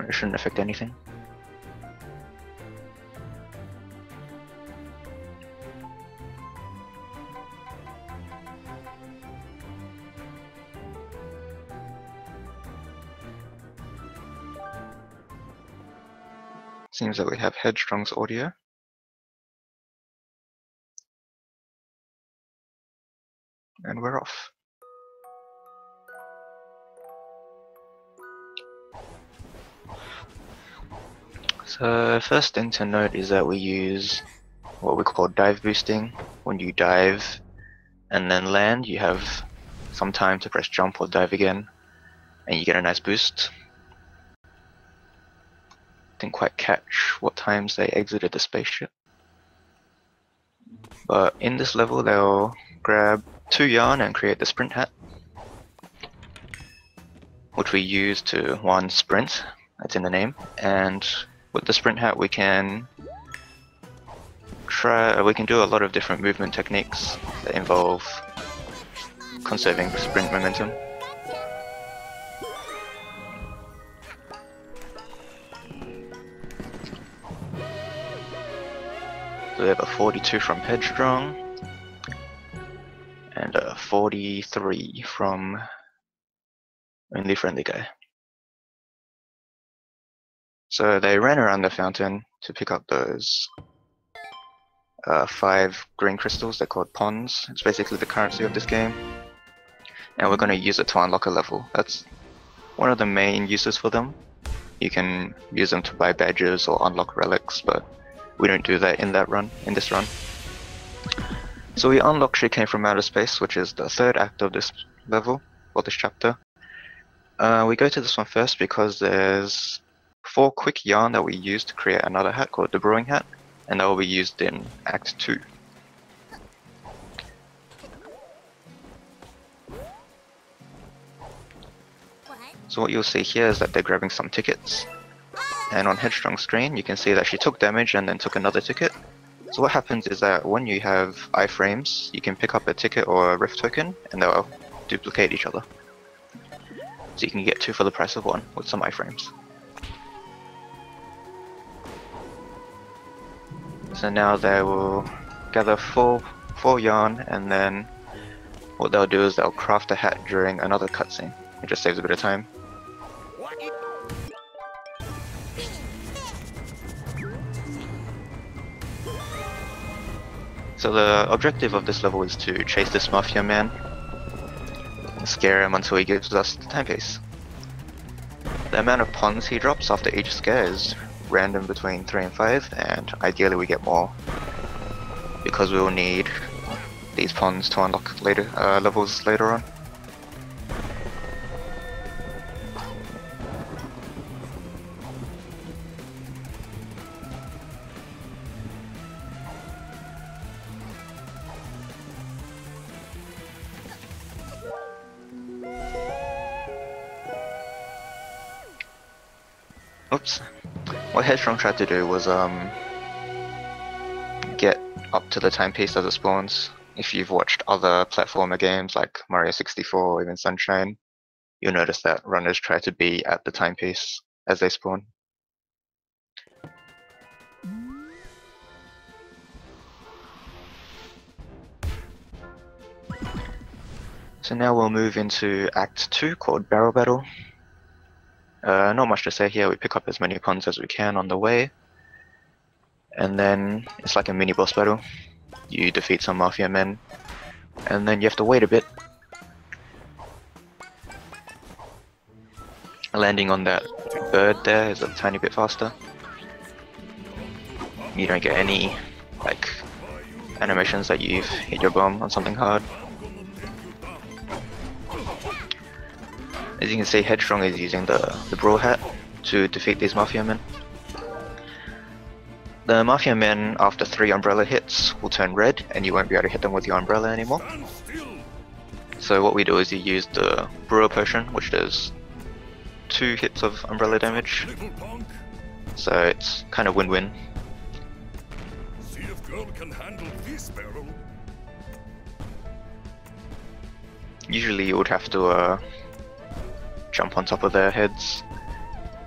It shouldn't affect anything. Seems that we have Headstrong's audio. And we're off. So first thing to note is that we use what we call dive boosting. When you dive and then land, you have some time to press jump or dive again, and you get a nice boost. Didn't quite catch what times they exited the spaceship. But in this level, they'll grab 2 yarn and create the sprint hat, which we use to 1 sprint, that's in the name, and with the sprint hat we can do a lot of different movement techniques that involve conserving sprint momentum. So we have a 42 from Headstrong and a 43 from OnlyFriendlyGuy. So they ran around the fountain to pick up those 5 green crystals. They're called ponds. It's basically the currency of this game, and we're going to use it to unlock a level. That's one of the main uses for them. You can use them to buy badges or unlock relics, but we don't do that in this run. So we unlock She Came From Outer Space, which is the 3rd act of this level, or this chapter. We go to this one first because there's 4 quick yarn that we use to create another hat called the Brewing Hat, and that will be used in Act 2. So what you'll see here is that they're grabbing some tickets, and on Headstrong's screen you can see that she took damage and then took another ticket. So what happens is that when you have iframes, you can pick up a ticket or a rift token and they'll duplicate each other. So you can get 2 for the price of 1 with some iframes. So now they will gather 4 yarn, and then what they'll do is they'll craft a hat during another cutscene. It just saves a bit of time. So the objective of this level is to chase this mafia man and scare him until he gives us the timepiece. The amount of ponds he drops after each scare is random between 3 and 5, and ideally we get more because we will need these ponds to unlock later levels later on. Oops. What Headstrong tried to do was get up to the timepiece as it spawns. If you've watched other platformer games like Mario 64 or even Sunshine, you'll notice that runners try to be at the timepiece as they spawn. So now we'll move into Act 2 called Barrel Battle. Not much to say here, we pick up as many ponds as we can on the way. And then it's like a mini boss battle. You defeat some mafia men, and then you have to wait a bit. Landing on that bird there is a tiny bit faster. You don't get any like animations that you've hit your bomb on something hard. As you can see, Headstrong is using the Brawl Hat to defeat these Mafia men. The Mafia men, after 3 umbrella hits, will turn red and you won't be able to hit them with your umbrella anymore. So what we do is you use the Brewer Potion, which does 2 hits of umbrella damage. So it's kind of win-win. See if girl can handle this barrel. Usually you would have to jump on top of their heads,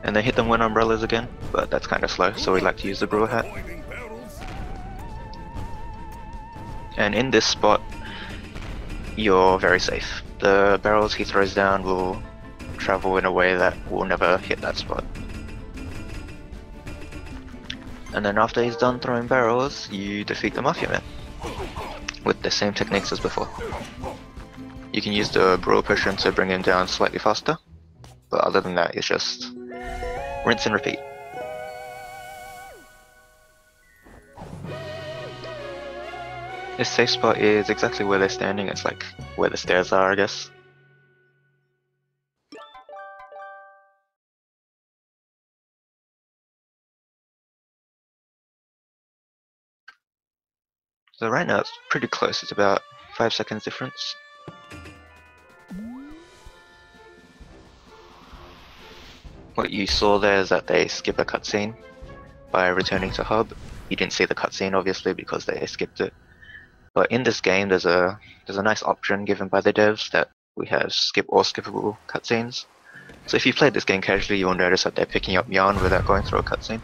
and then hit them with umbrellas again, but that's kind of slow, so we like to use the brewer hat. Avoiding barrels. And in this spot, you're very safe. The barrels he throws down will travel in a way that will never hit that spot. And then after he's done throwing barrels, you defeat the Mafia Man with the same techniques as before. You can use the brewer potion to bring him down slightly faster, but other than that, it's just rinse and repeat. This safe spot is exactly where they're standing. It's like where the stairs are, I guess. So right now it's pretty close. It's about 5 seconds difference. What you saw there is that they skip a cutscene by returning to hub. You didn't see the cutscene obviously because they skipped it. But in this game there's a nice option given by the devs that we have skip or skippable cutscenes. So if you played this game casually, you'll notice that they're picking up yarn without going through a cutscene.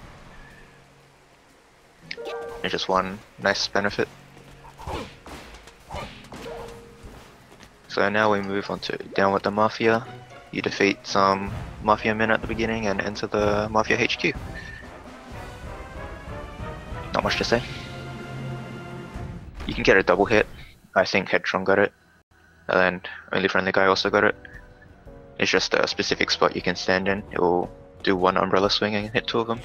It's just one nice benefit. So now we move on to Down with the Mafia. You defeat some Mafia men at the beginning and enter the Mafia HQ. Not much to say. You can get a double hit. I think Headstrong got it, and OnlyFriendlyGuy also got it. It's just a specific spot you can stand in. It will do one umbrella swing and hit two of them.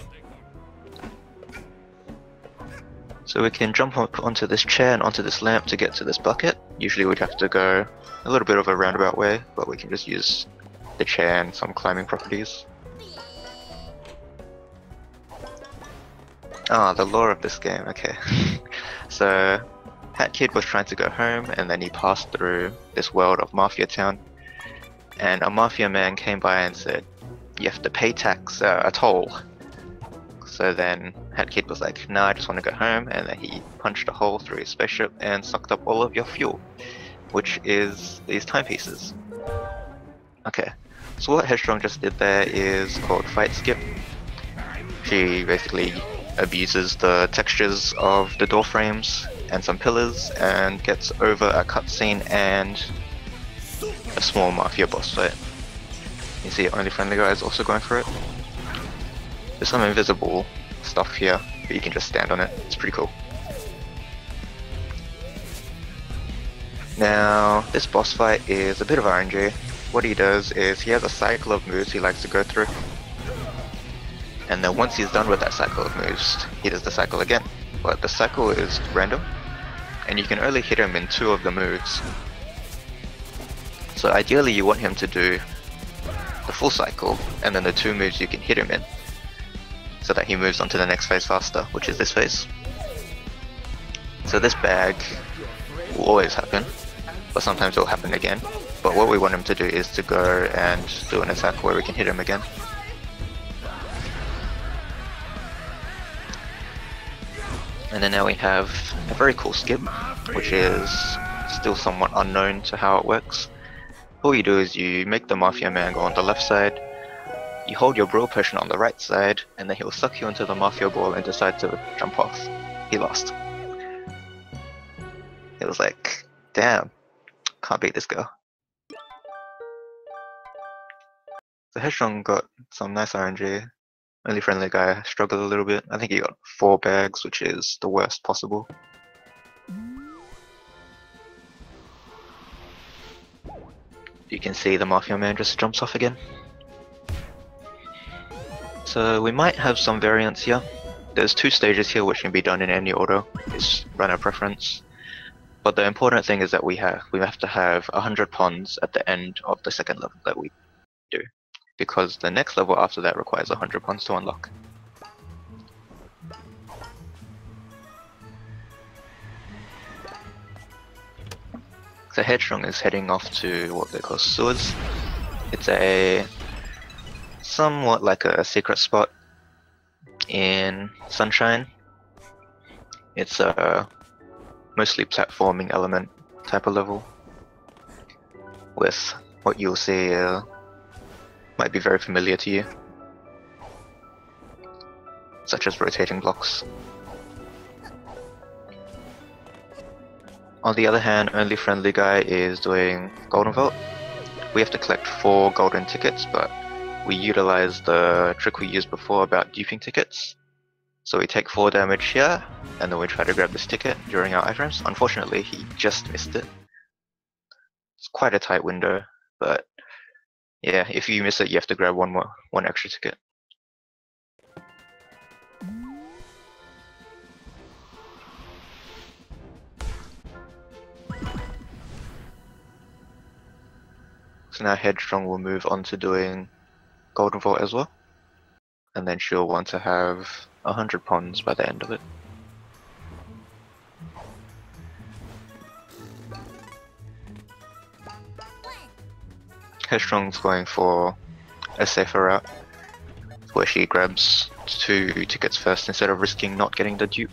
So we can jump up onto this chair and onto this lamp to get to this bucket. Usually we'd have to go a little bit of a roundabout way, but we can just use the chair and some climbing properties. Ah, the lore of this game, okay. So, Hat Kid was trying to go home and then he passed through this world of Mafia Town. And a Mafia man came by and said, you have to pay tax, a toll. So then Hat Kid was like, nah, I just want to go home, and then he punched a hole through his spaceship and sucked up all of your fuel, which is these timepieces. Okay, so what Headstrong just did there is called Fight Skip. She basically abuses the textures of the door frames and some pillars and gets over a cutscene and a small Mafia boss fight. You see OnlyFriendlyGuy is also going for it. There's some invisible stuff here, but you can just stand on it. It's pretty cool. Now, this boss fight is a bit of RNG. What he does is he has a cycle of moves he likes to go through. And then once he's done with that cycle of moves, he does the cycle again. But the cycle is random, and you can only hit him in 2 of the moves. So ideally you want him to do the full cycle, and then the 2 moves you can hit him in, so that he moves on to the next phase faster, which is this phase. So this bag will always happen, but sometimes it will happen again. But what we want him to do is to go and do an attack where we can hit him again. And then now we have a very cool skip, which is still somewhat unknown to how it works. All you do is you make the Mafia man go on the left side, you hold your brewer potion on the right side, and then he'll suck you into the Mafia ball and decide to jump off. He lost. It was like, damn, can't beat this girl. So Headstrong got some nice RNG. OnlyFriendlyGuy struggled a little bit. I think he got 4 bags, which is the worst possible. You can see the Mafia man just jumps off again. So we might have some variants here. There's 2 stages here which can be done in any order. It's runner preference. But the important thing is that we have to have 100 pawns at the end of the second level that we do, because the next level after that requires 100 pawns to unlock. So Headstrong is heading off to what they call sewers. It's a somewhat like a secret spot in Sunshine. It's a mostly platforming element type of level, with what you'll see might be very familiar to you. such as rotating blocks. On the other hand, OnlyFriendlyGuy is doing Golden Vault. We have to collect 4 golden tickets, but we utilize the trick we used before about duping tickets. So we take 4 damage here, and then we try to grab this ticket during our items. Unfortunately, he just missed it. It's quite a tight window, but yeah, if you miss it, you have to grab one extra ticket. So now Headstrong will move on to doing Golden Vault as well, and then she'll want to have 100 pawns by the end of it. Headstrong's going for a safer route, where she grabs 2 tickets first instead of risking not getting the dupe.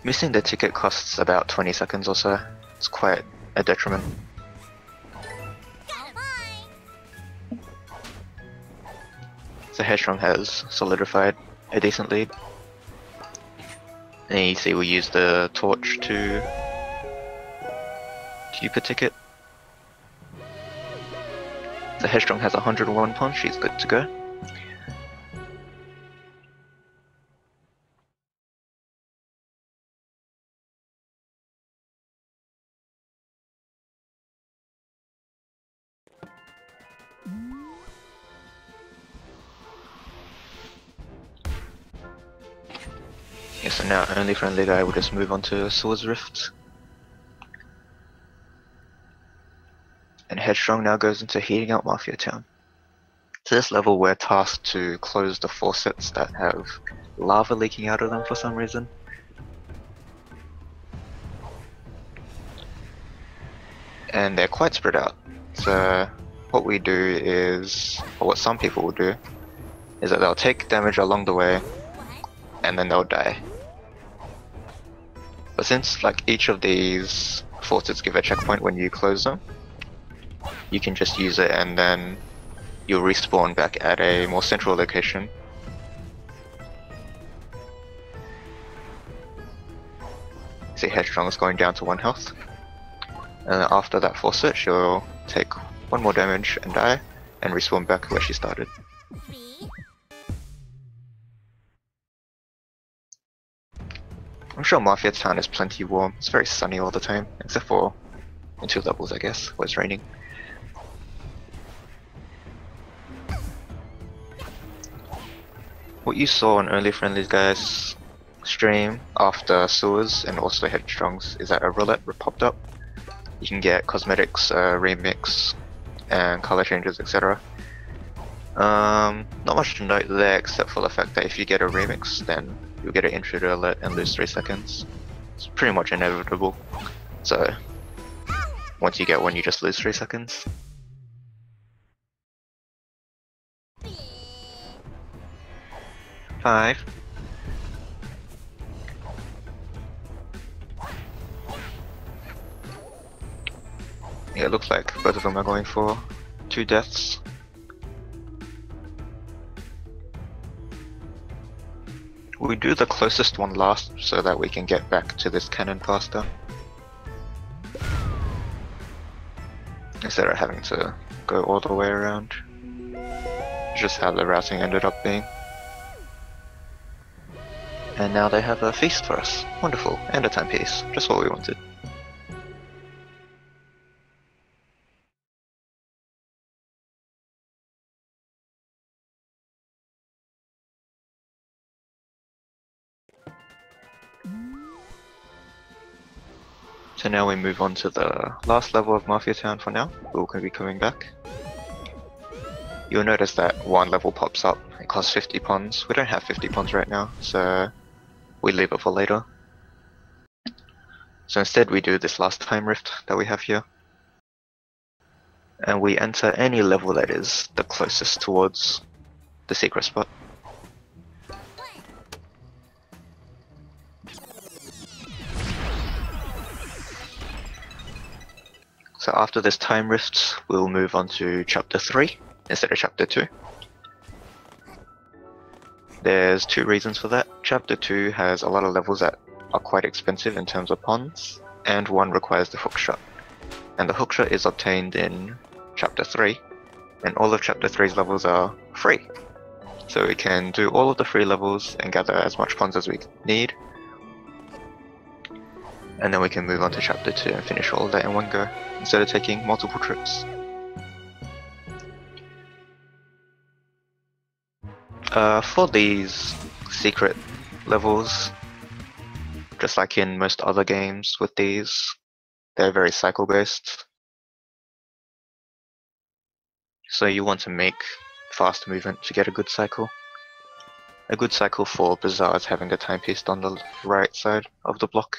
Missing the ticket costs about 20 seconds or so. It's quite a detriment. So Headstrong has solidified a decent lead. And you see we use the torch to dupe a ticket. So Headstrong has 101 pawns, she's good to go. Yeah, so now OnlyFriendlyGuy will just move on to Swords Rift. And Headstrong now goes into heating out Mafia Town. To this level we're tasked to close the faucets that have lava leaking out of them for some reason. And they're quite spread out. So what we do is, or what some people will do, is that they'll take damage along the way and then they'll die. But since like each of these faucets give a checkpoint when you close them, you can just use it and then you'll respawn back at a more central location. See, Headstrong is going down to 1 health. And then after that faucet, she'll take 1 more damage and die, and respawn back where she started. I'm sure Mafia Town is plenty warm. It's very sunny all the time, except for in 2 levels, I guess, where it's raining. What you saw on OnlyFriendlyGuy's stream after Sewers and also Headstrong's is that a roulette popped up. You can get cosmetics, remix, and color changes, etc. Not much to note there except for the fact that if you get a remix, then you'll get an intruder alert and lose 3 seconds. It's pretty much inevitable. So once you get one, you just lose 3 seconds. Five. Yeah, it looks like both of them are going for 2 deaths. We do the closest one last so that we can get back to this cannon faster, instead of having to go all the way around. It's just how the routing ended up being. And now they have a feast for us. Wonderful. And a timepiece. Just what we wanted. So now we move on to the last level of Mafia Town for now. We'll be coming back. You'll notice that 1 level pops up. It costs 50 pawns. We don't have 50 pawns right now, so we leave it for later. So instead we do this last time rift that we have here. And we enter any level that is the closest towards the secret spot. So after this time rifts, we'll move on to chapter 3 instead of chapter 2. There's two reasons for that. Chapter 2 has a lot of levels that are quite expensive in terms of pawns, and one requires the hookshot. And the hookshot is obtained in chapter 3, and all of chapter 3's levels are free. So we can do all of the free levels and gather as much pawns as we need. And then we can move on to chapter 2 and finish all of that in one go, instead of taking multiple trips. For these secret levels, just like in most other games with these, they're very cycle based. So you want to make fast movement to get a good cycle. A good cycle for Bazaar is having the timepiece on the right side of the block.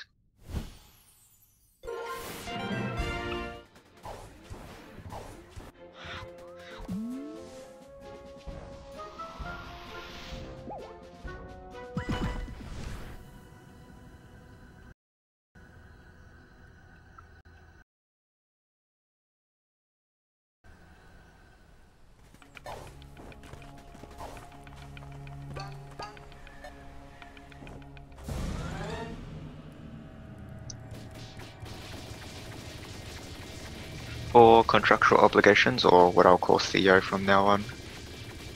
For contractual obligations, or what I'll call CO from now on,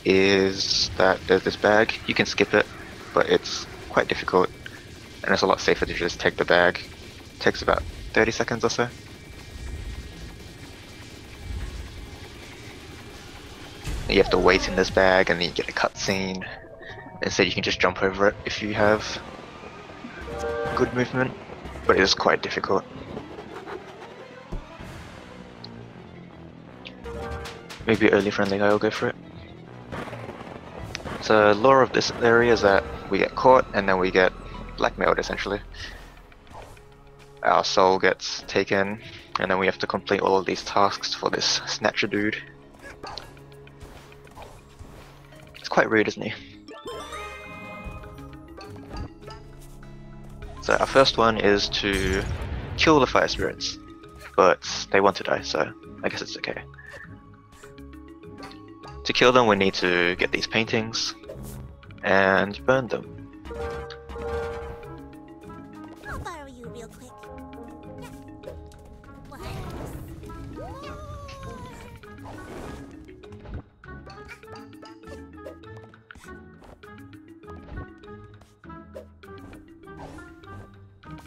is that there's this bag. You can skip it, but it's quite difficult, and it's a lot safer to just take the bag. It takes about 30 seconds or so. You have to wait in this bag, and then you get a cutscene. Instead, you can just jump over it if you have good movement, but it is quite difficult. Maybe OnlyFriendlyGuy will go for it. So lore of this area is that we get caught and then we get blackmailed essentially. Our soul gets taken and then we have to complete all of these tasks for this snatcher dude. It's quite rude, isn't he? So our first one is to kill the fire spirits, but they want to die, so I guess it's okay. To kill them, we need to get these paintings and burn them. I'll borrow you real quick.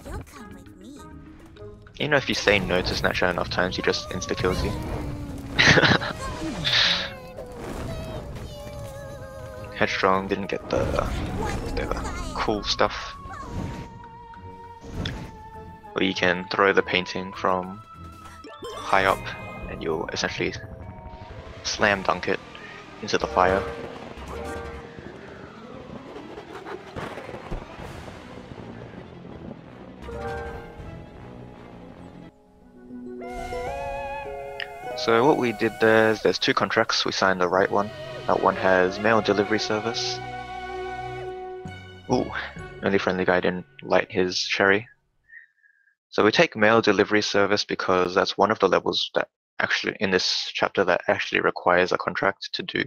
You'll come with me. You know, if you say no to Snatcher enough times, he just insta-kills you. Headstrong didn't get the cool stuff. Where you can throw the painting from high up and you'll essentially slam dunk it into the fire. So what we did there is there's two contracts. We signed the right one. That one has mail delivery service. Ooh, OnlyFriendlyGuy didn't light his cherry. So we take mail delivery service because that's one of the levels that actually in this chapter that actually requires a contract to do.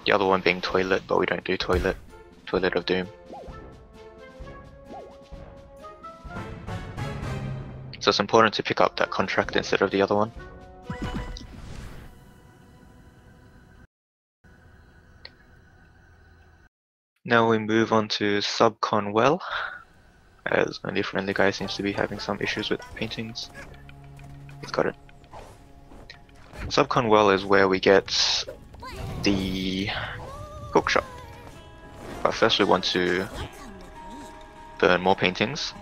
The other one being toilet, but we don't do toilet. Toilet of Doom. So it's important to pick up that contract instead of the other one. Now we move on to Subcon Well, as OnlyFriendlyGuy seems to be having some issues with paintings. He's got it. Subcon Well is where we get the hookshot. But first we want to burn more paintings.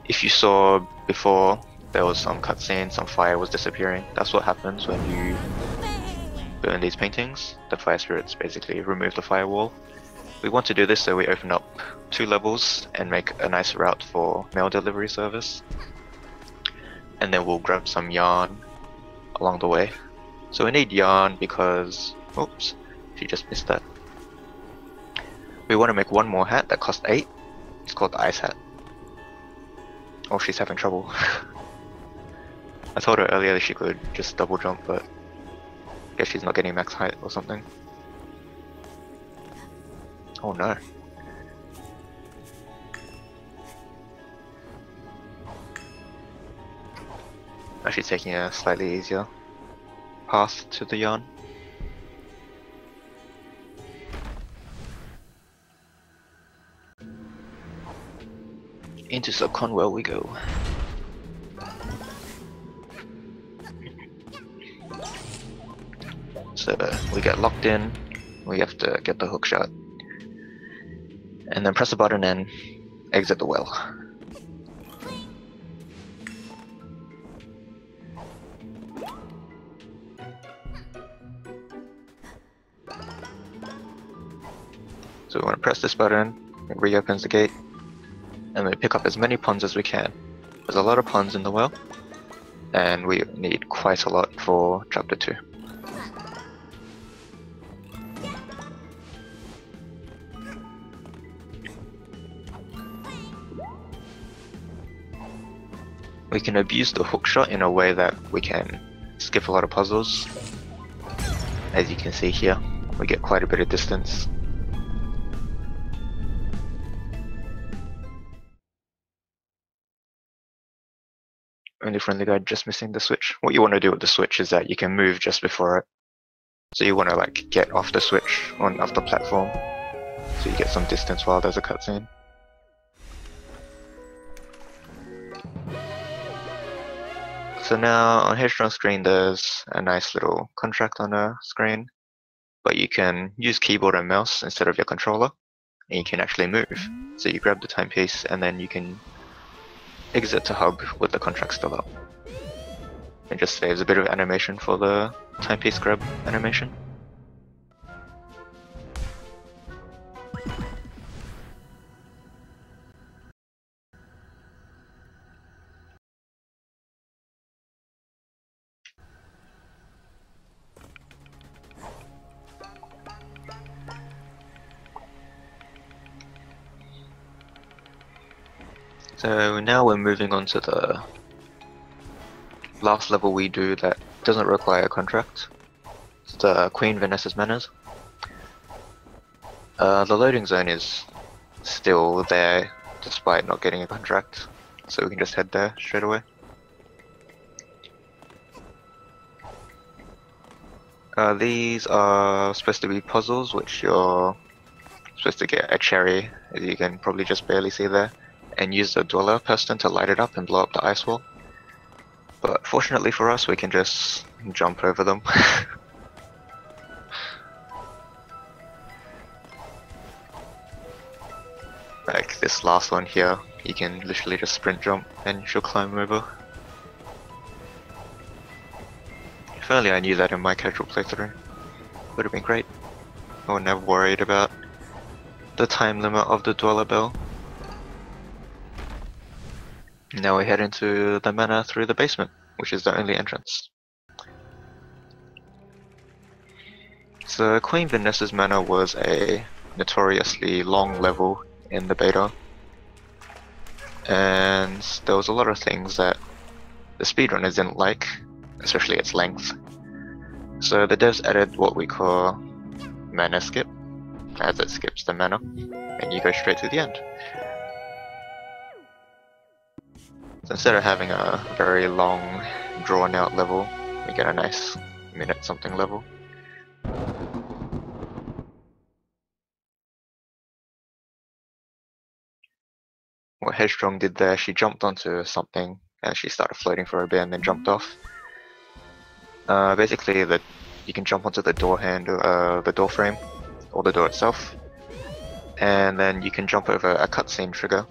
If you saw before, there was some cutscene, some fire was disappearing. That's what happens when you burn these paintings. The fire spirits basically remove the firewall. We want to do this so we open up 2 levels and make a nice route for mail delivery service. And then we'll grab some yarn along the way. So we need yarn because, oops, she just missed that. We want to make one more hat that costs 8. It's called the ice hat. Oh, she's having trouble. I told her earlier that she could just double jump, but I guess she's not getting max height or something. Oh no. Actually taking a slightly easier path to the yarn. Into Sir Conwell we go. So we get locked in, we have to get the hook shot. And then press a button and exit the well. So we want to press this button, it reopens the gate, and we pick up as many pawns as we can. There's a lot of pawns in the well, and we need quite a lot for chapter 2. We can abuse the hook shot in a way that we can skip a lot of puzzles. As you can see here, we get quite a bit of distance. OnlyFriendlyGuy just missing the switch. What you want to do with the switch is that you can move just before it. So you want to like get off the switch, off the platform, so you get some distance while there's a cutscene. So now on Headstrong screen there's a nice little contract on a screen, but you can use keyboard and mouse instead of your controller, and you can actually move. So you grab the timepiece and then you can exit to hub with the contract still up. It just saves a bit of animation for the timepiece grab animation. So now we're moving on to the last level we do that doesn't require a contract. It's the Queen Vanessa's Manners. The loading zone is still there despite not getting a contract, so we can just head there straight away. These are supposed to be puzzles which you're supposed to get a cherry, as you can probably just barely see there, and use the dweller person to light it up and blow up the ice wall. But fortunately for us, we can just jump over them. Like this last one here, you can literally just sprint jump and she'll climb over. If only I knew that in my casual playthrough, would have been great. I wouldn't have worried about the time limit of the dweller bell. Now we head into the manor through the basement, which is the only entrance. So Queen Vanessa's Manor was a notoriously long level in the beta, and there was a lot of things that the speedrunners didn't like, especially its length. So the devs added what we call manor skip, as it skips the manor, and you go straight to the end. So instead of having a very long, drawn-out level, we get a nice minute-something level. What Headstrong did there, she jumped onto something and she started floating for a bit and then jumped off. Basically, you can jump onto the door handle, the door frame, or the door itself, and then you can jump over a cutscene trigger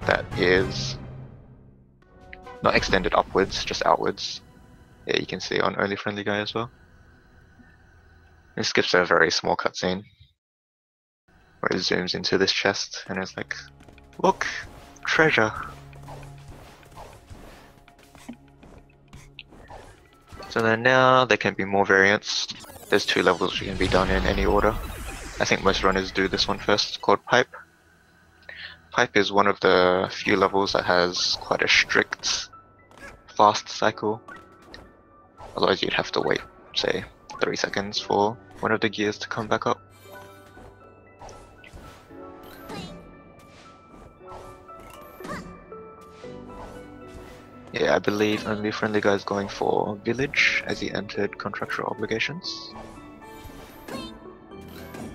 that is not extended upwards, just outwards. Yeah, you can see on OnlyFriendlyGuy as well. It skips a very small cutscene where it zooms into this chest and it's like, look, treasure. So then now there can be more variants. There's 2 levels which can be done in any order. I think most runners do this one first, it's called Pipe. Pipe is one of the few levels that has quite a strict fast cycle. Otherwise you'd have to wait, say, 3 seconds for one of the gears to come back up. Yeah, I believe only Friendly Guy is going for Village as he entered contractual obligations.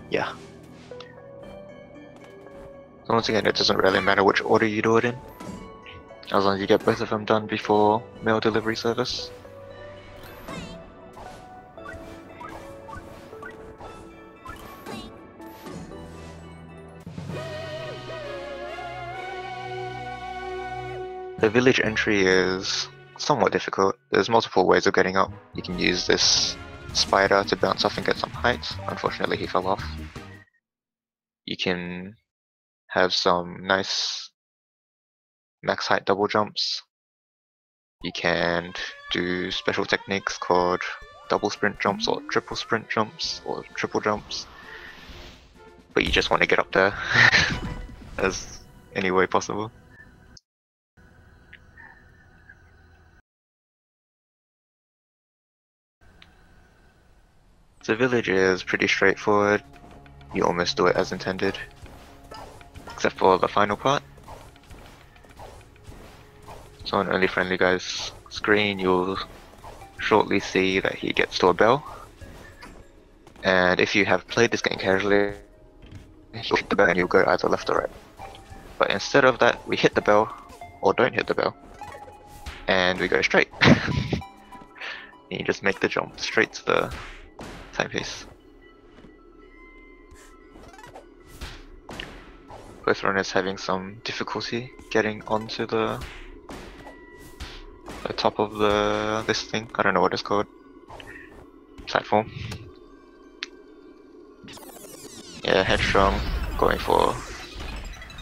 Yeah. So once again, it doesn't really matter which order you do it in, as long as you get both of them done before mail delivery service. The village entry is somewhat difficult. There's multiple ways of getting up. You can use this spider to bounce off and get some height. Unfortunately, he fell off. You can have some nice max height double jumps. You can do special techniques called double sprint jumps or triple sprint jumps or triple jumps. But you just want to get up there as any way possible. The village is pretty straightforward. You almost do it as intended, except for the final part. So on Only Friendly Guy's screen, you'll shortly see that he gets to a bell. And if you have played this game casually, you'll hit the bell and you'll go either left or right. But instead of that, we hit the bell, or don't hit the bell, and we go straight. And you just make the jump straight to the timepiece. Both runners having some difficulty getting onto the top of this thing. I don't know what it's called. Platform. Yeah, headstrong, going for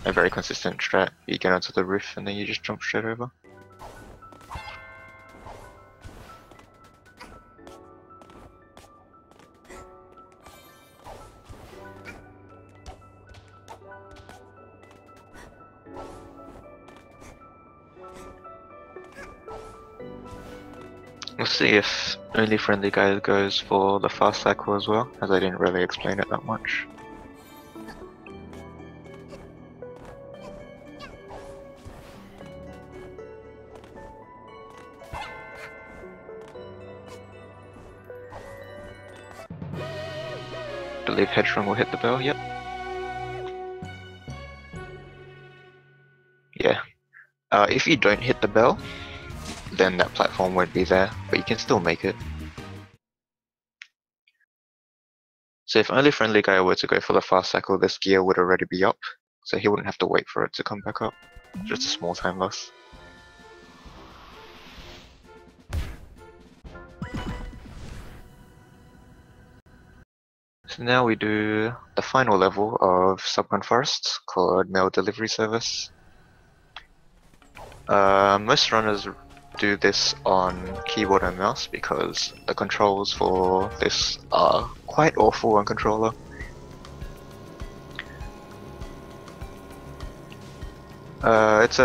a very consistent strat. You get onto the roof and then you just jump straight over. We'll see if Only Friendly Guy goes for the fast cycle as well, as I didn't really explain it that much. I believe Headstrong will hit the bell, yep. Yeah. If you don't hit the bell, then that platform won't be there, but you can still make it. So if Only Friendly Guy were to go for the fast cycle, this gear would already be up, so he wouldn't have to wait for it to come back up. Just a small time loss. So now we do the final level of Subcon Forests, called Mail Delivery Service. Most runners do this on keyboard and mouse because the controls for this are quite awful on controller. It's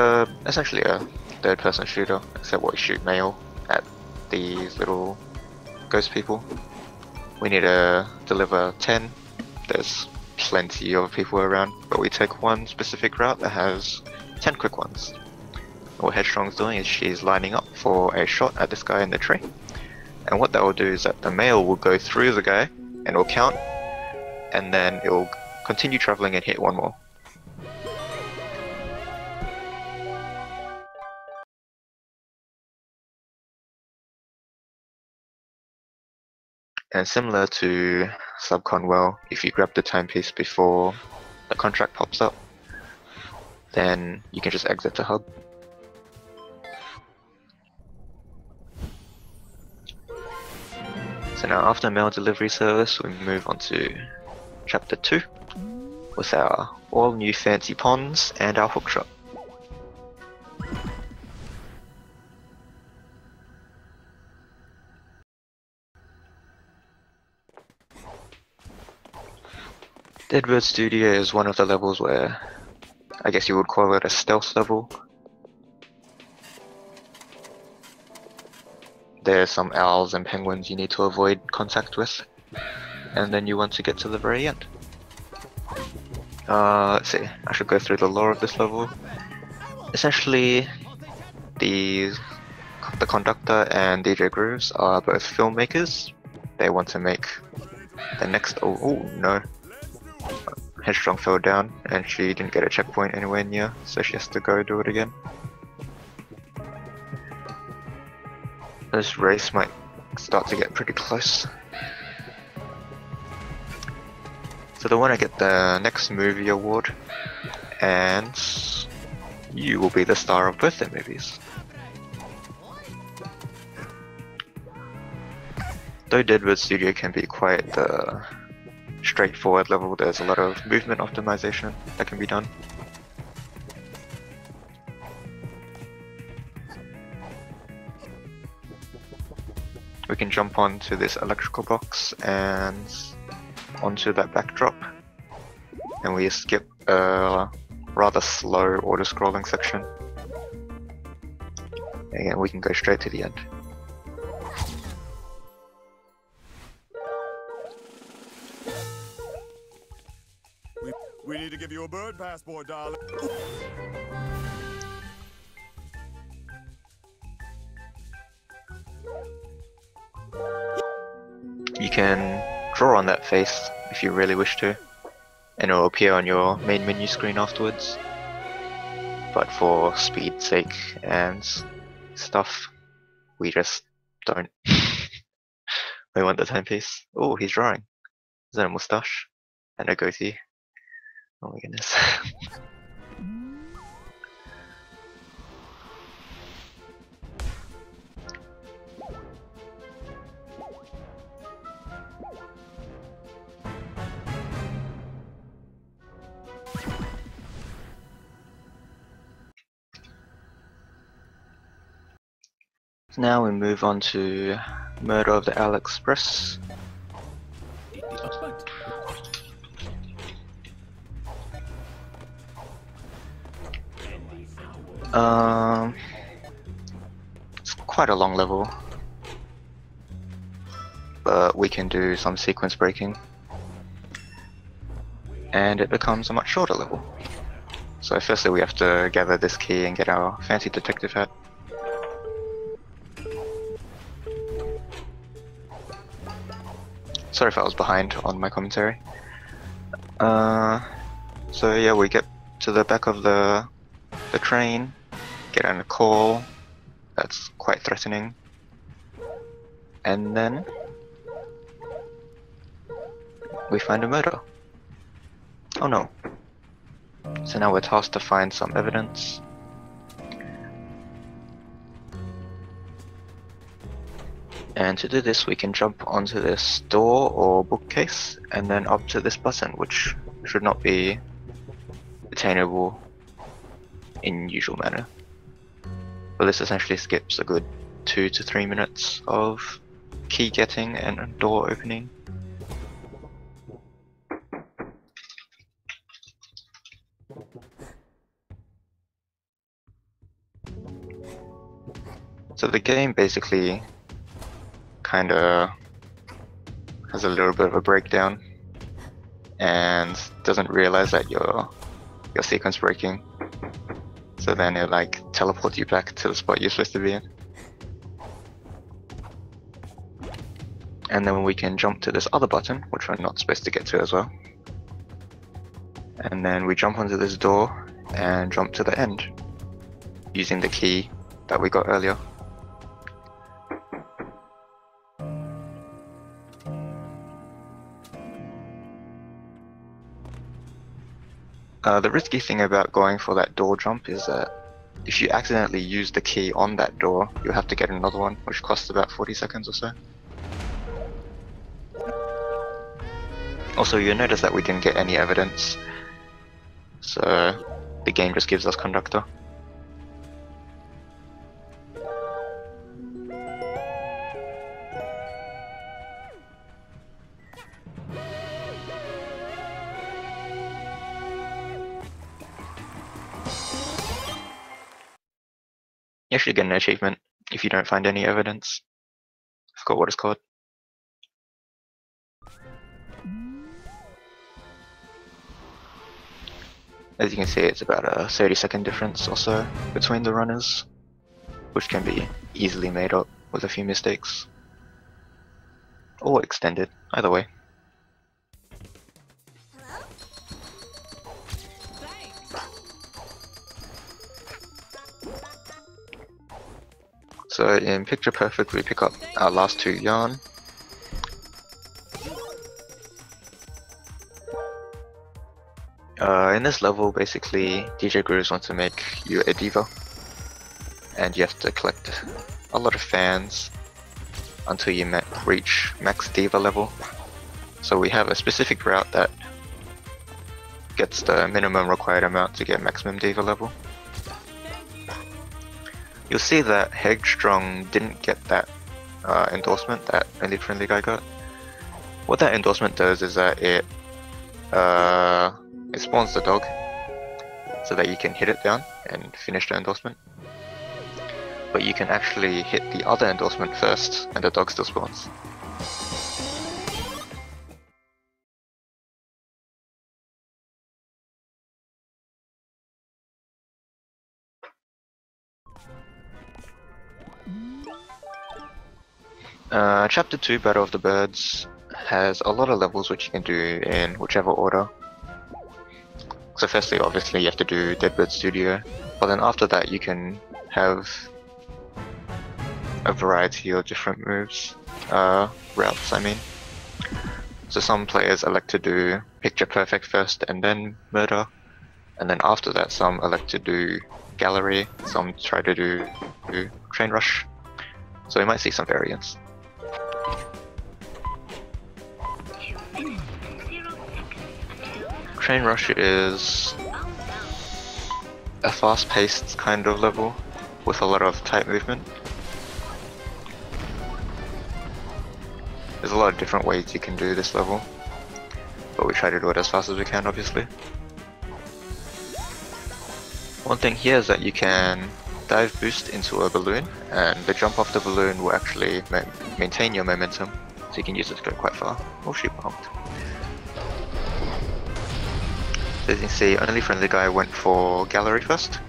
essentially a third-person shooter, except we shoot mail at these little ghost people. We need to deliver 10. There's plenty of people around, but we take one specific route that has 10 quick ones. What Headstrong's doing is she's lining up for a shot at this guy in the tree. And what that will do is that the mail will go through the guy, and it will count, and then it will continue traveling and hit one more. And similar to Subcon Well, if you grab the timepiece before the contract pops up, then you can just exit the hub. So now after mail delivery service, we move on to chapter 2 with our all new fancy ponds and our hookshot. Deadbird Studio is one of the levels where I guess you would call it a stealth level. There's some owls and penguins you need to avoid contact with, and then you want to get to the very end. Let's see, I should go through the lore of this level. Essentially, the conductor and DJ Grooves are both filmmakers. They want to make the next. Oh no. Headstrong fell down and she didn't get a checkpoint anywhere near, so she has to go do it again. This race might start to get pretty close. So the winner get the next movie award, and you will be the star of both their movies. Though Deadwood Studio can be quite the straightforward level, there's a lot of movement optimization that can be done. We can jump onto this electrical box and onto that backdrop, and we skip a rather slow auto-scrolling section, and we can go straight to the end. We need to give you a bird passport, darling. You can draw on that face if you really wish to, and it will appear on your main menu screen afterwards. But for speed's sake and stuff, we just don't. We want the timepiece. Oh, he's drawing. Is that a moustache? And a goatee. Oh my goodness. Now we move on to Murder of the Owl Express. It's quite a long level, but we can do some sequence breaking, and it becomes a much shorter level. So firstly we have to gather this key and get our fancy detective hat. Sorry if I was behind on my commentary. So yeah, we get to the back of the train, get on a call that's quite threatening, and then we find a murder. Oh no. So now we're tasked to find some evidence. And to do this we can jump onto this door or bookcase and then up to this button, which should not be attainable in usual manner. But this essentially skips a good 2 to 3 minutes of key getting and door opening. So the game basically kinda has a little bit of a breakdown and doesn't realize that you're sequence breaking. So then it like teleports you back to the spot you're supposed to be in. And then we can jump to this other button, which we're not supposed to get to as well. And then we jump onto this door and jump to the end using the key that we got earlier. The risky thing about going for that door jump is that if you accidentally use the key on that door, you'll have to get another one, which costs about 40 seconds or so. Also, you'll notice that we didn't get any evidence, so the game just gives us conductor. You actually get an achievement if you don't find any evidence. I forgot what it's called. As you can see, it's about a 30-second difference or so between the runners, which can be easily made up with a few mistakes. Or extended, either way. Hello? So in Picture Perfect, we pick up our last 2 yarn. In this level, basically, DJ Grooves wants to make you a diva, and you have to collect a lot of fans until you reach max diva level. So we have a specific route that gets the minimum required amount to get maximum diva level. You'll see that Headstrong didn't get that endorsement that OnlyFriendlyGuy got. What that endorsement does is that it spawns the dog so that you can hit it down and finish the endorsement. But you can actually hit the other endorsement first and the dog still spawns. Chapter 2, Battle of the Birds, has a lot of levels which you can do in whichever order. So firstly, obviously, you have to do Deadbird Studio, but then after that you can have a variety of different moves, routes I mean. So some players elect to do Picture Perfect first and then Murder, and then after that some elect to do Gallery, some try to do Train Rush. So we might see some variants. Train Rush is a fast-paced kind of level with a lot of tight movement. There's a lot of different ways you can do this level, but we try to do it as fast as we can, obviously. One thing here is that you can dive boost into a balloon, and the jump off the balloon will actually maintain your momentum, so you can use it to go quite far. Oh shoot, bumped. So as you can see, OnlyFriendlyGuy went for Gallery first.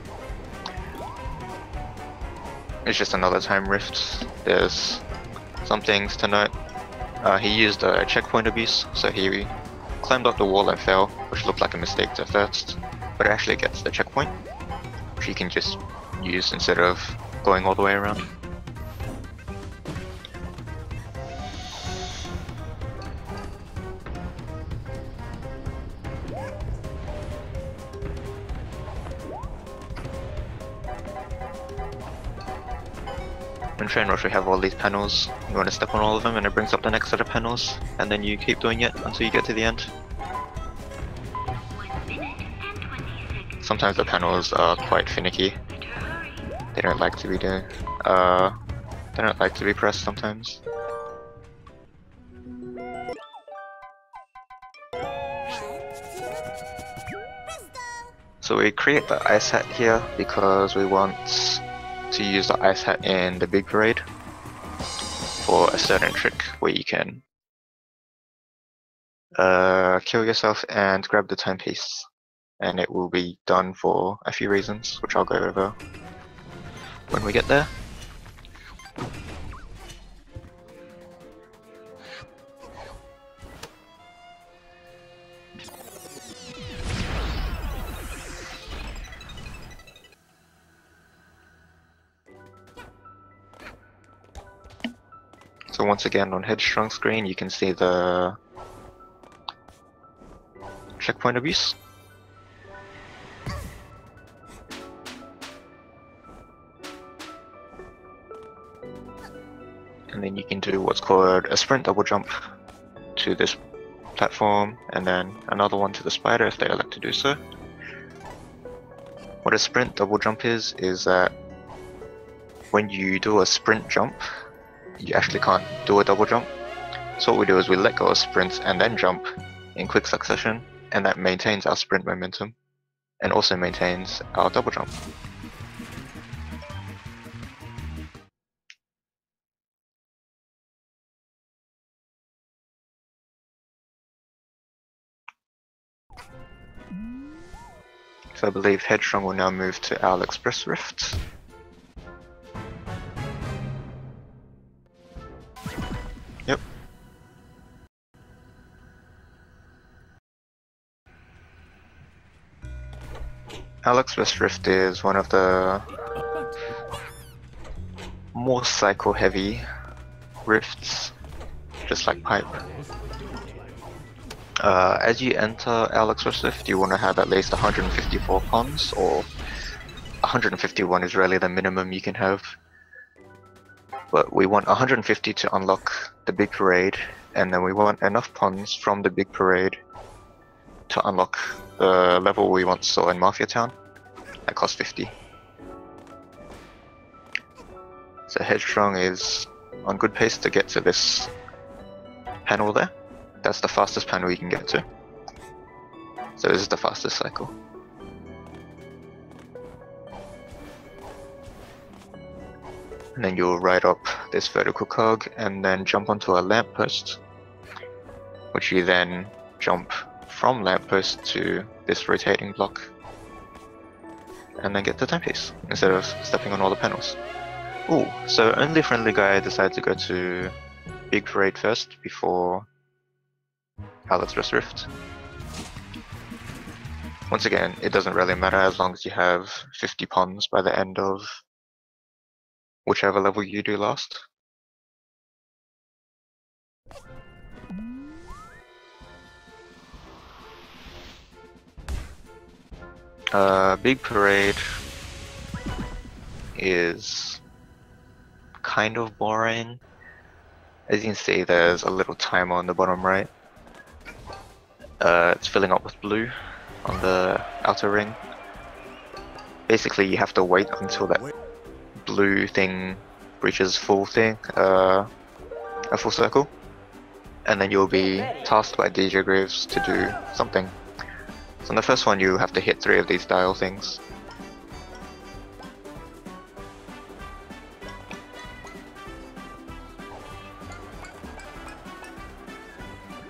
It's just another time rift. There's some things to note. He used a checkpoint abuse, so he climbed up the wall and fell, which looked like a mistake at first, but it actually gets the checkpoint, which you can just use instead of going all the way around. In Train Rush we have all these panels. You want to step on all of them and it brings up the next set of panels, and then you keep doing it until you get to the end. Sometimes the panels are quite finicky. They don't like to be pressed sometimes. So we create the ice hat here because we want to use the ice hat in the big parade for a certain trick where you can kill yourself and grab the timepiece, and it will be done for a few reasons, which I'll go over when we get there. So once again on Headstrong screen you can see the checkpoint abuse. And then you can do what's called a sprint double jump to this platform, and then another one to the spider if they elect to do so. What a sprint double jump is that when you do a sprint jump, you actually can't do a double jump. So what we do is we let go of sprint and then jump in quick succession, and that maintains our sprint momentum and also maintains our double jump. So I believe Headstrong will now move to our Express Rift. Yep. Our Express Rift is one of the more cycle heavy rifts, just like Pipe. As you enter Alex Rift, you want to have at least 154 pawns, or 151 is really the minimum you can have. But we want 150 to unlock the big parade, and then we want enough pawns from the big parade to unlock the level we once saw in Mafia Town. That costs 50. So Headstrong is on good pace to get to this panel there. That's the fastest panel you can get to. So this is the fastest cycle. And then you'll ride up this vertical cog and then jump onto a lamppost, which you then jump from lamppost to this rotating block, and then get the timepiece instead of stepping on all the panels. Ooh, so OnlyFriendlyGuy decided to go to Big Parade first before Alex Rift. Once again, it doesn't really matter as long as you have 50 pawns by the end of whichever level you do last. Big Parade is kind of boring. As you can see, there's a little timer on the bottom right. It's filling up with blue on the outer ring. Basically, you have to wait until that blue thing reaches a full circle, and then you'll be tasked by DJ Graves to do something. So in the first one, you have to hit 3 of these dial things.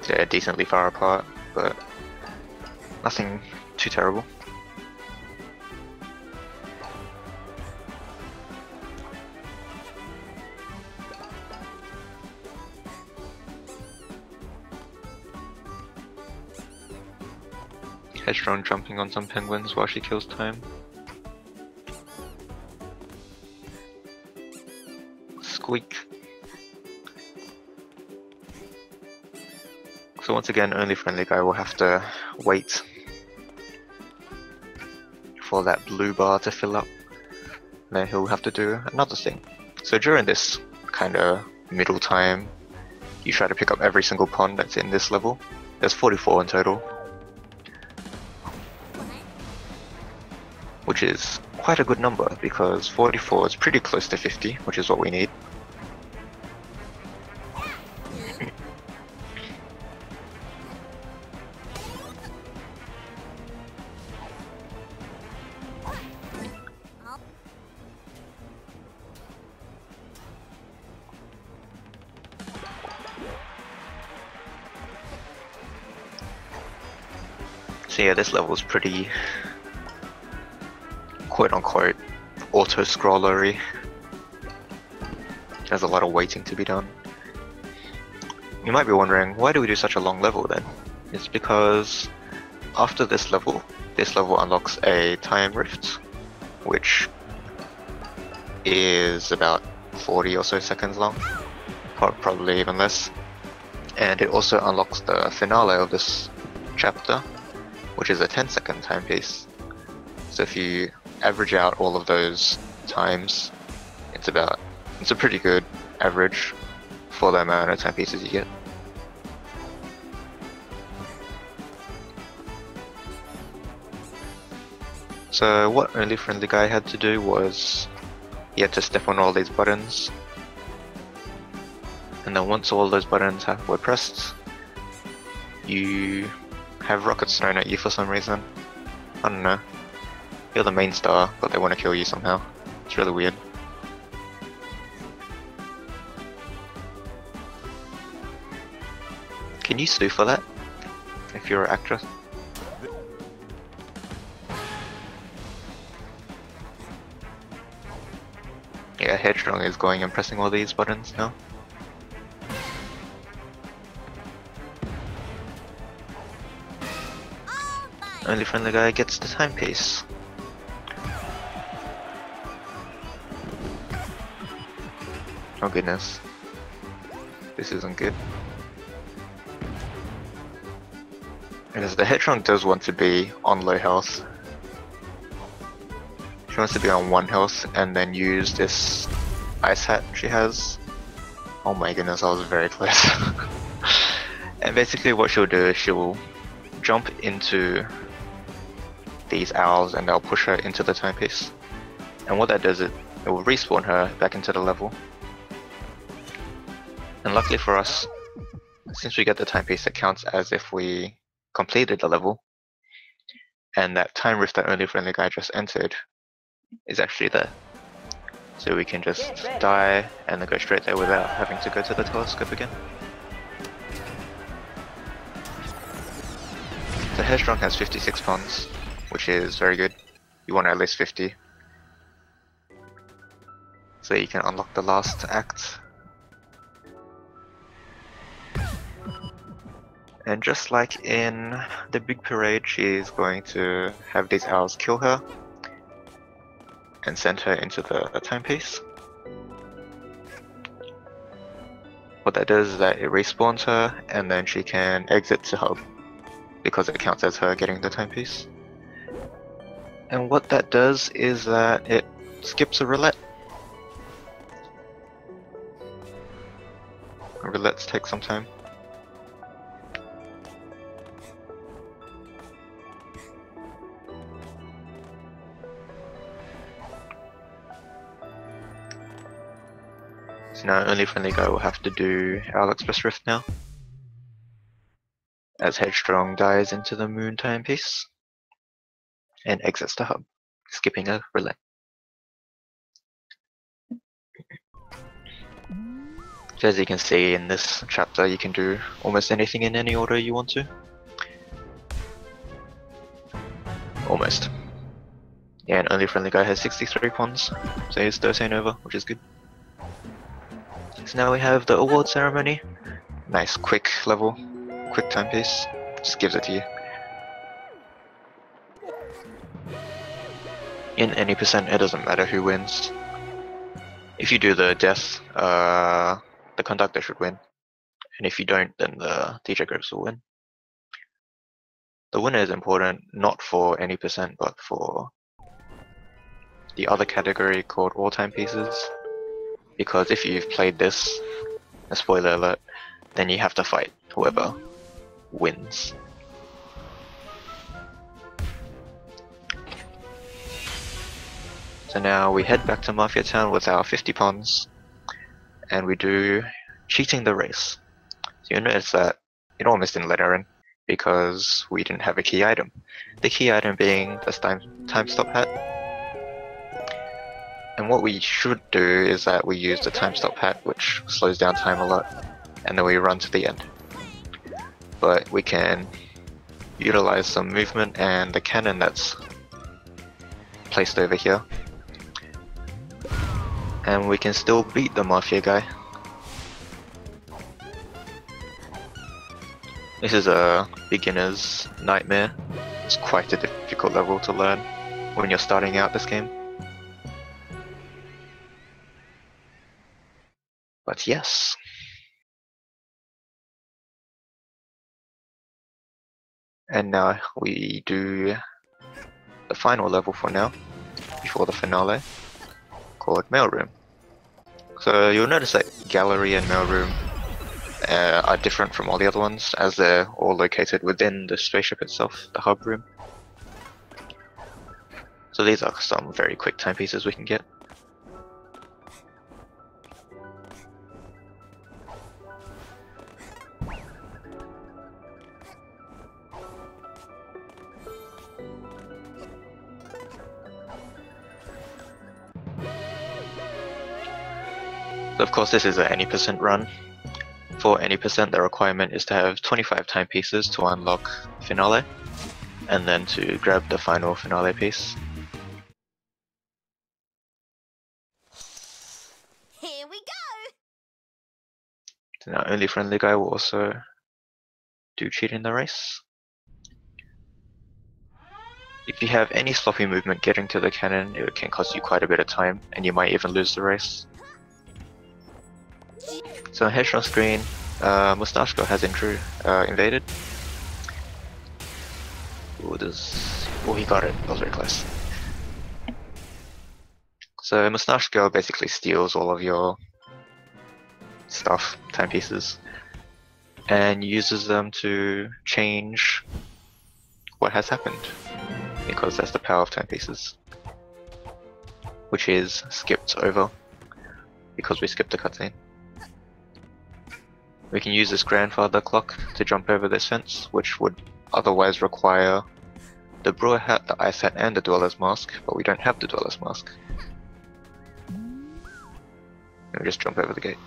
They're decently far apart, but nothing too terrible. Headstrong jumping on some penguins while she kills time. Squeak. So once again, OnlyFriendlyGuy will have to wait for that blue bar to fill up. Then he'll have to do another thing. So during this kind of middle time, you try to pick up every single pawn that's in this level. There's 44 in total, which is quite a good number because 44 is pretty close to 50, which is what we need. So yeah, this level is pretty quote-unquote auto-scrollery. There's a lot of waiting to be done. You might be wondering, why do we do such a long level then? It's because after this level unlocks a time rift, which is about 40 or so seconds long, probably even less. And it also unlocks the finale of this chapter, which is a 10-second timepiece. So if you average out all of those times, it's a pretty good average for the amount of timepieces you get. So what OnlyFriendlyGuy had to do was he had to step on all these buttons, and then once all those buttons were pressed, you have rockets thrown at you for some reason. I don't know. You're the main star, but they want to kill you somehow. It's really weird. Can you sue for that? If you're an actress? Yeah, Headstrong is going and pressing all these buttons now. All mine. Only Friendly Guy gets the timepiece. Oh goodness. This isn't good. Because the Headstrong does want to be on low health. She wants to be on 1 health and then use this ice hat she has. Oh my goodness, I was very close. And basically what she'll do is she'll jump into these owls and they'll push her into the timepiece. And what that does is it will respawn her back into the level. And luckily for us, since we get the timepiece, it counts as if we completed the level. And that time rift that Only Friendly Guy just entered is actually there. So we can just die and then go straight there without having to go to the telescope again. The Headstrong has 56 pawns, which is very good. You want at least 50. So you can unlock the last act. And just like in the big parade, she's going to have these owls kill her and send her into the timepiece. What that does is that it respawns her and then she can exit to hub because it counts as her getting the timepiece. And what that does is that it skips a roulette. Roulettes take some time. So now Only Friendly Guy will have to do Owl Express Rift now, as Headstrong dies into the moon timepiece and exits the hub, skipping a roulette. So as you can see in this chapter, you can do almost anything in any order you want to. Almost. Yeah, and Only Friendly Guy has 63 pawns, so he's 13 over, which is good. So now we have the award ceremony. Nice quick level, quick timepiece, just gives it to you. In any percent, it doesn't matter who wins. If you do the death, the conductor should win. And if you don't, then the DJ groups will win. The winner is important, not for any percent, but for the other category called all timepieces. Because if you've played this, a spoiler alert, then you have to fight whoever wins. So now we head back to Mafia Town with our 50 pawns, and we do cheating the race. So you'll notice that it almost didn't let her in, because we didn't have a key item. The key item being this time stop hat. And what we should do is that we use the time stop hat, which slows down time a lot, and then we run to the end. But we can utilize some movement and the cannon that's placed over here. And we can still beat the Mafia guy. This is a beginner's nightmare. It's quite a difficult level to learn when you're starting out this game. But yes. And now we do the final level for now, before the finale, called Mailroom. So you'll notice that Gallery and Mailroom are different from all the other ones, as they're all located within the spaceship itself, the hub room. So these are some very quick timepieces we can get. So of course this is an any percent run. For any percent, the requirement is to have 25 timepieces to unlock finale, and then to grab the final finale piece. Now, only friendly guy will also do cheat in the race. If you have any sloppy movement getting to the cannon, it can cost you quite a bit of time, and you might even lose the race. So on headstrong screen, Mustache Girl has invaded. Ooh, he got it. That was very close. So Mustache Girl basically steals all of your stuff, timepieces, and uses them to change what has happened, because that's the power of timepieces, which is skipped over because we skipped the cutscene. We can use this grandfather clock to jump over this fence, which would otherwise require the brewer hat, the ice hat, and the dweller's mask, but we don't have the dweller's mask. We just jump over the gate.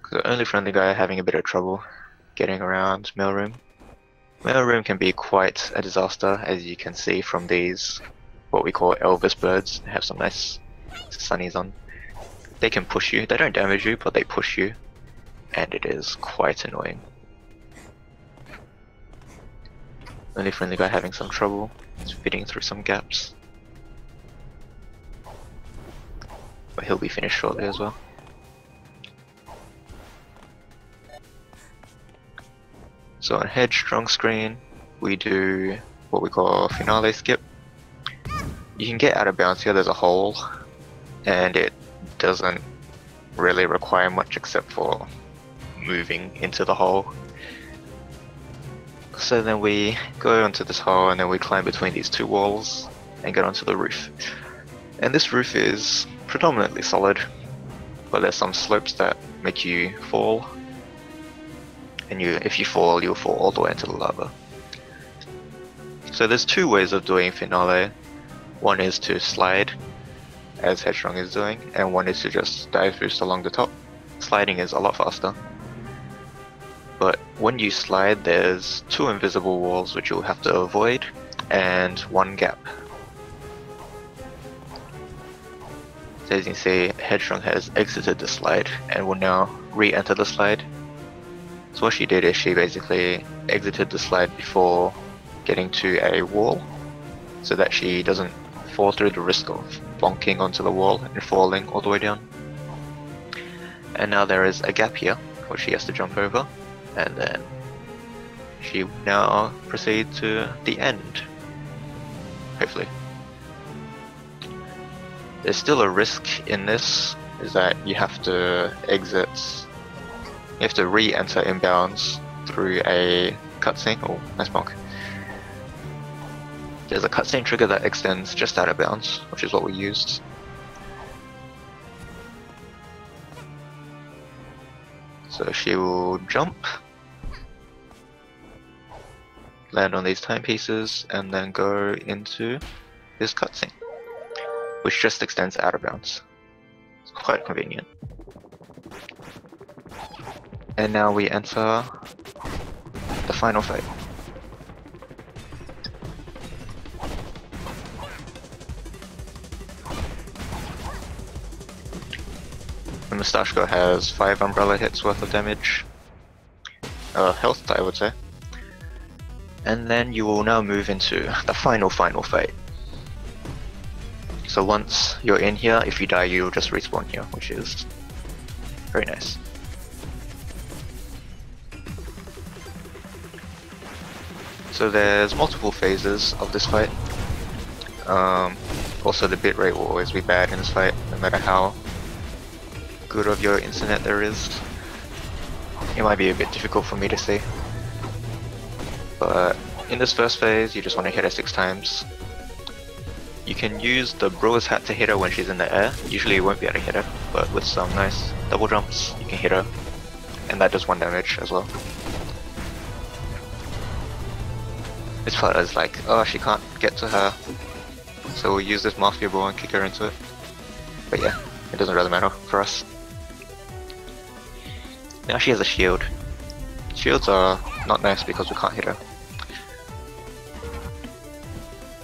The only friendly guy having a bit of trouble getting around mailroom. Mailroom can be quite a disaster, as you can see from these what we call Elvis birds. They have some nice sunnies on. They can push you. They don't damage you, but they push you, and it is quite annoying. Only friendly guy having some trouble. He's fitting through some gaps, but he'll be finished shortly as well. So on headstrong screen, we do what we call finale skip. You can get out of bounds here. There's a hole, and it doesn't really require much except for moving into the hole. So then we go onto this hole, and then we climb between these two walls and get onto the roof. And this roof is predominantly solid, but there's some slopes that make you fall. And if you fall, you'll fall all the way into the lava. So there's two ways of doing finale. One is to slide, as Headstrong is doing, and one is to just dive boost along the top. Sliding is a lot faster. But when you slide, there's two invisible walls which you'll have to avoid, and one gap. So as you can see, Headstrong has exited the slide and will now re-enter the slide. So what she did is she basically exited the slide before getting to a wall, so that she doesn't fall through the risk of bonking onto the wall and falling all the way down. And now there is a gap here, which she has to jump over, and then she will now proceed to the end, hopefully. There's still a risk in this, is that you have to exit. You have to re-enter inbounds through a cutscene. Oh, nice bonk. There's a cutscene trigger that extends just out of bounds, which is what we used. So she will jump, land on these timepieces, and then go into this cutscene, which just extends out of bounds. It's quite convenient. And now we enter the final fight. The Mustache Girl has 5 umbrella hits worth of damage. Health, I would say. And then you will now move into the final fight. So once you're in here, if you die, you'll just respawn here, which is very nice. So there's multiple phases of this fight. Also the bitrate will always be bad in this fight, no matter how good of your internet there is. It might be a bit difficult for me to see. But in this first phase, you just want to hit her 6 times. You can use the brewer's hat to hit her when she's in the air. Usually you won't be able to hit her, but with some nice double jumps, you can hit her. And that does 1 damage as well. This part is like, oh, she can't get to her, so we'll use this Mafia ball and kick her into it. But yeah, it doesn't really matter for us. Now she has a shield. Shields are not nice because we can't hit her.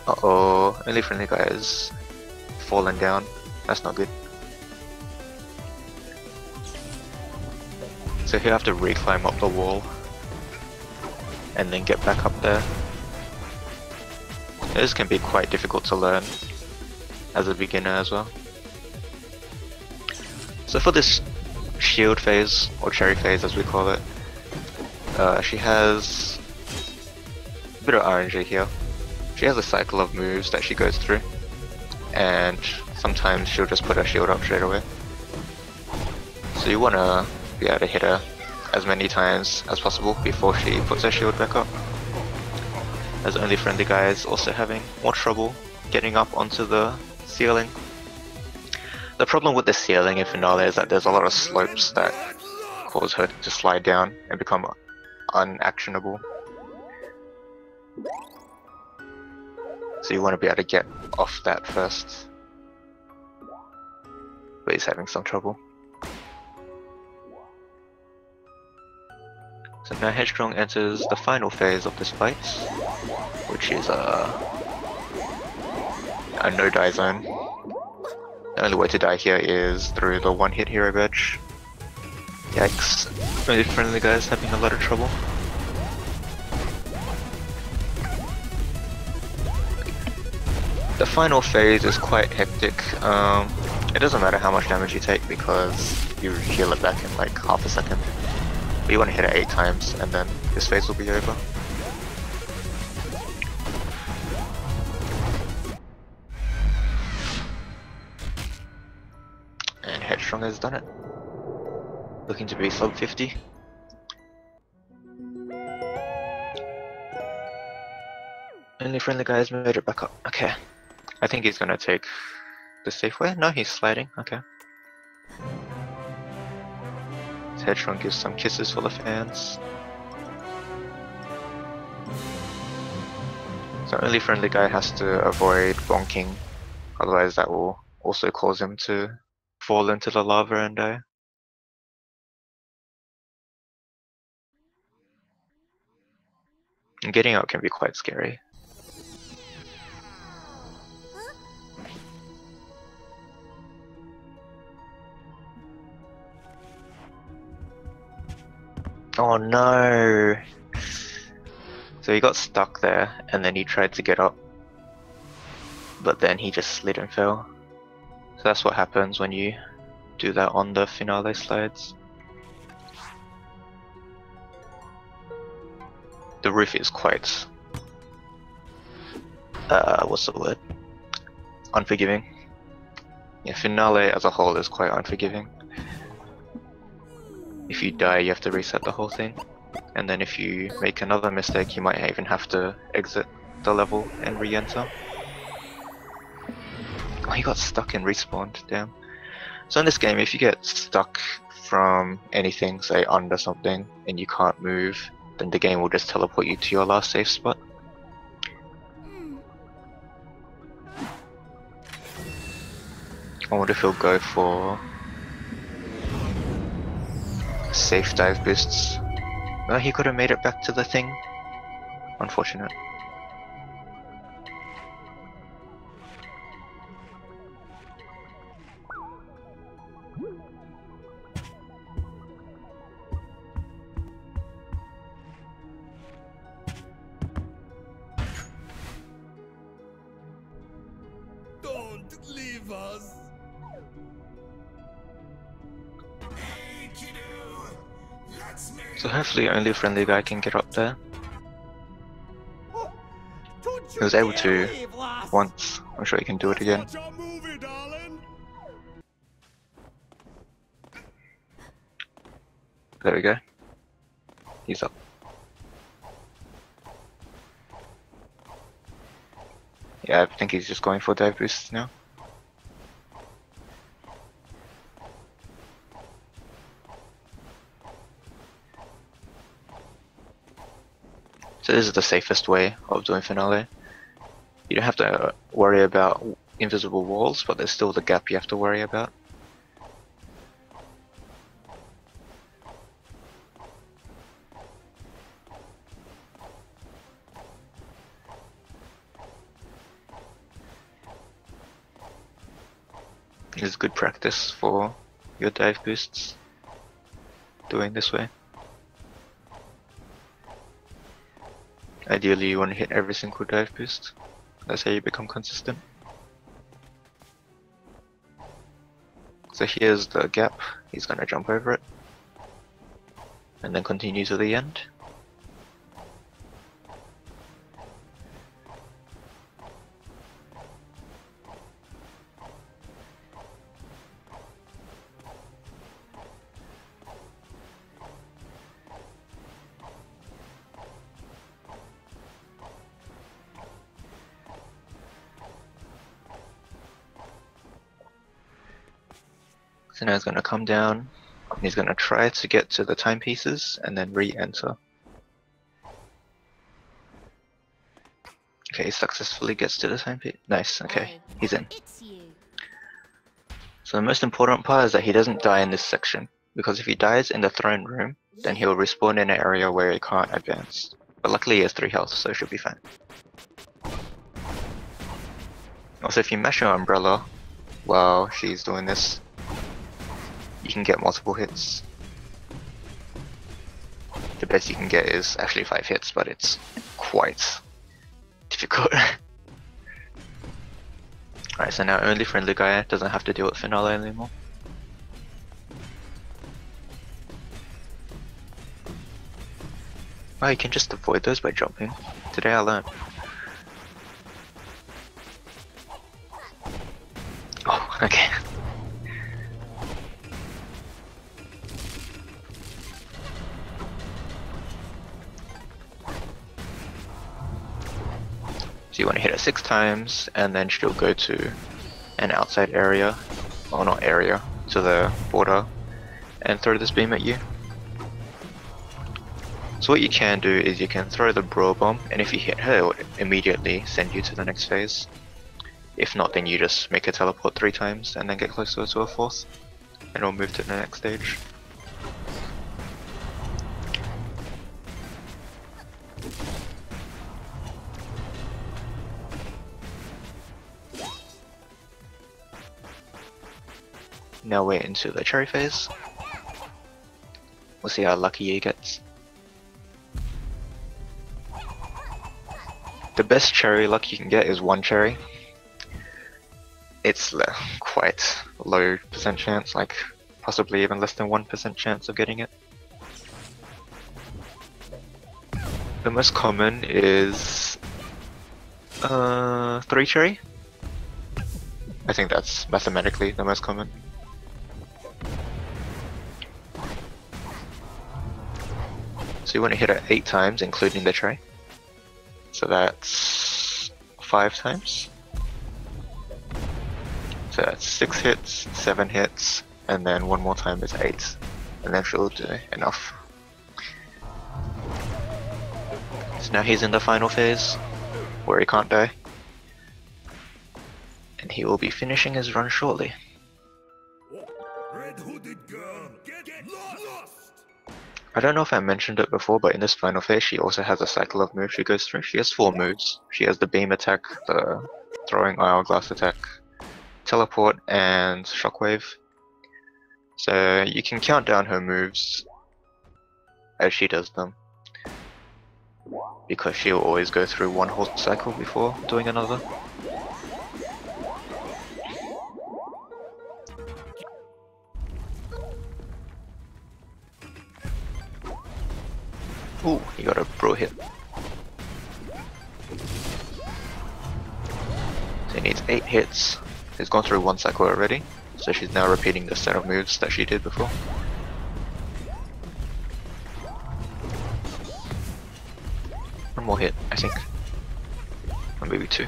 Uh-oh, only friendly guy is fallen down. That's not good. So he'll have to re-climb up the wall and then get back up there. This can be quite difficult to learn as a beginner as well. So for this shield phase, or cherry phase as we call it, she has a bit of RNG here. She has a cycle of moves that she goes through, and sometimes she'll just put her shield up straight away. So you want to be able to hit her as many times as possible before she puts her shield back up. As OnlyFriendlyGuy is also having more trouble getting up onto the ceiling. The problem with the ceiling in Finale is that there's a lot of slopes that cause her to slide down and become unactionable. So you want to be able to get off that first. But he's having some trouble. So now Headstrong enters the final phase of this fight, which is a no-die zone. The only way to die here is through the one-hit hero badge. Yikes. OnlyFriendlyGuy is having a lot of trouble. The final phase is quite hectic. It doesn't matter how much damage you take because you heal it back in like half a second. But you want to hit it 8 times and then this phase will be over. And Headstrong has done it. Looking to be sub 50. OnlyFriendlyGuy has made it back up. Okay. I think he's gonna take the safe way. No, he's sliding. Okay. Headstrong gives some kisses for the fans. So OnlyFriendlyGuy has to avoid bonking, otherwise that will also cause him to fall into the lava and die. And getting out can be quite scary. Oh no! So he got stuck there, and then he tried to get up, but then he just slid and fell. So that's what happens when you do that on the Finale slides. The roof is quite, what's the word? Unforgiving. Yeah, Finale as a whole is quite unforgiving. If you die, you have to reset the whole thing. And then if you make another mistake, you might even have to exit the level and re-enter. Oh, he got stuck and respawned, damn. So in this game, if you get stuck from anything, say under something, and you can't move, then the game will just teleport you to your last safe spot. I wonder if he'll go for safe dive boosts. No, he could have made it back to the thing. Unfortunate. Don't leave us. So hopefully OnlyFriendlyGuy can get up there. He was able to once. I'm sure he can do it again. Watch our movie, darling. There we go. He's up. Yeah, I think he's just going for dive boosts now. So this is the safest way of doing Finale. You don't have to worry about invisible walls, but there's still the gap you have to worry about. It's good practice for your dive boosts doing this way. Ideally you want to hit every single dive boost. That's how you become consistent. So here's the gap, he's gonna jump over it. And then continue to the end. So now he's going to come down, and he's going to try to get to the timepieces and then re-enter. Okay, he successfully gets to the timepiece. Nice, okay, he's in. So the most important part is that he doesn't die in this section, because if he dies in the throne room, then he'll respawn in an area where he can't advance. But luckily he has 3 health, so it should be fine. Also, if you mash your umbrella while she's doing this, you can get multiple hits. The best you can get is actually 5 hits, but it's quite difficult. Alright, so now only friendly guy doesn't have to deal with finale anymore. Oh, you can just avoid those by jumping. Today I learned. Oh, okay. So you want to hit it 6 times, and then she'll go to an outside area, or not area, to the border, and throw this beam at you. So what you can do is you can throw the brawl bomb, and if you hit her, it will immediately send you to the next phase. If not, then you just make her teleport 3 times, and then get closer to a 4th, and it'll move to the next stage. Now we're into the cherry phase. We'll see how lucky he gets. The best cherry luck you can get is 1 cherry. It's quite low percent chance, like possibly even less than 1% chance of getting it. The most common is 3 cherry. I think that's mathematically the most common. So you want to hit it 8 times, including the cherry. So that's 5 times. So that's 6 hits, 7 hits, and then 1 more time is 8. And then she'll do enough. So now he's in the final phase, where he can't die. And he will be finishing his run shortly. Red hooded girl, get lost! I don't know if I mentioned it before, but in this final phase she also has a cycle of moves she goes through. She has 4 moves. She has the beam attack, the throwing hourglass attack, teleport, and shockwave. So you can count down her moves as she does them, because she'll always go through 1 whole cycle before doing another. Ooh, you got a bro hit. So he needs 8 hits. He's gone through 1 cycle already, so she's now repeating the set of moves that she did before. One more hit, I think. Or maybe 2.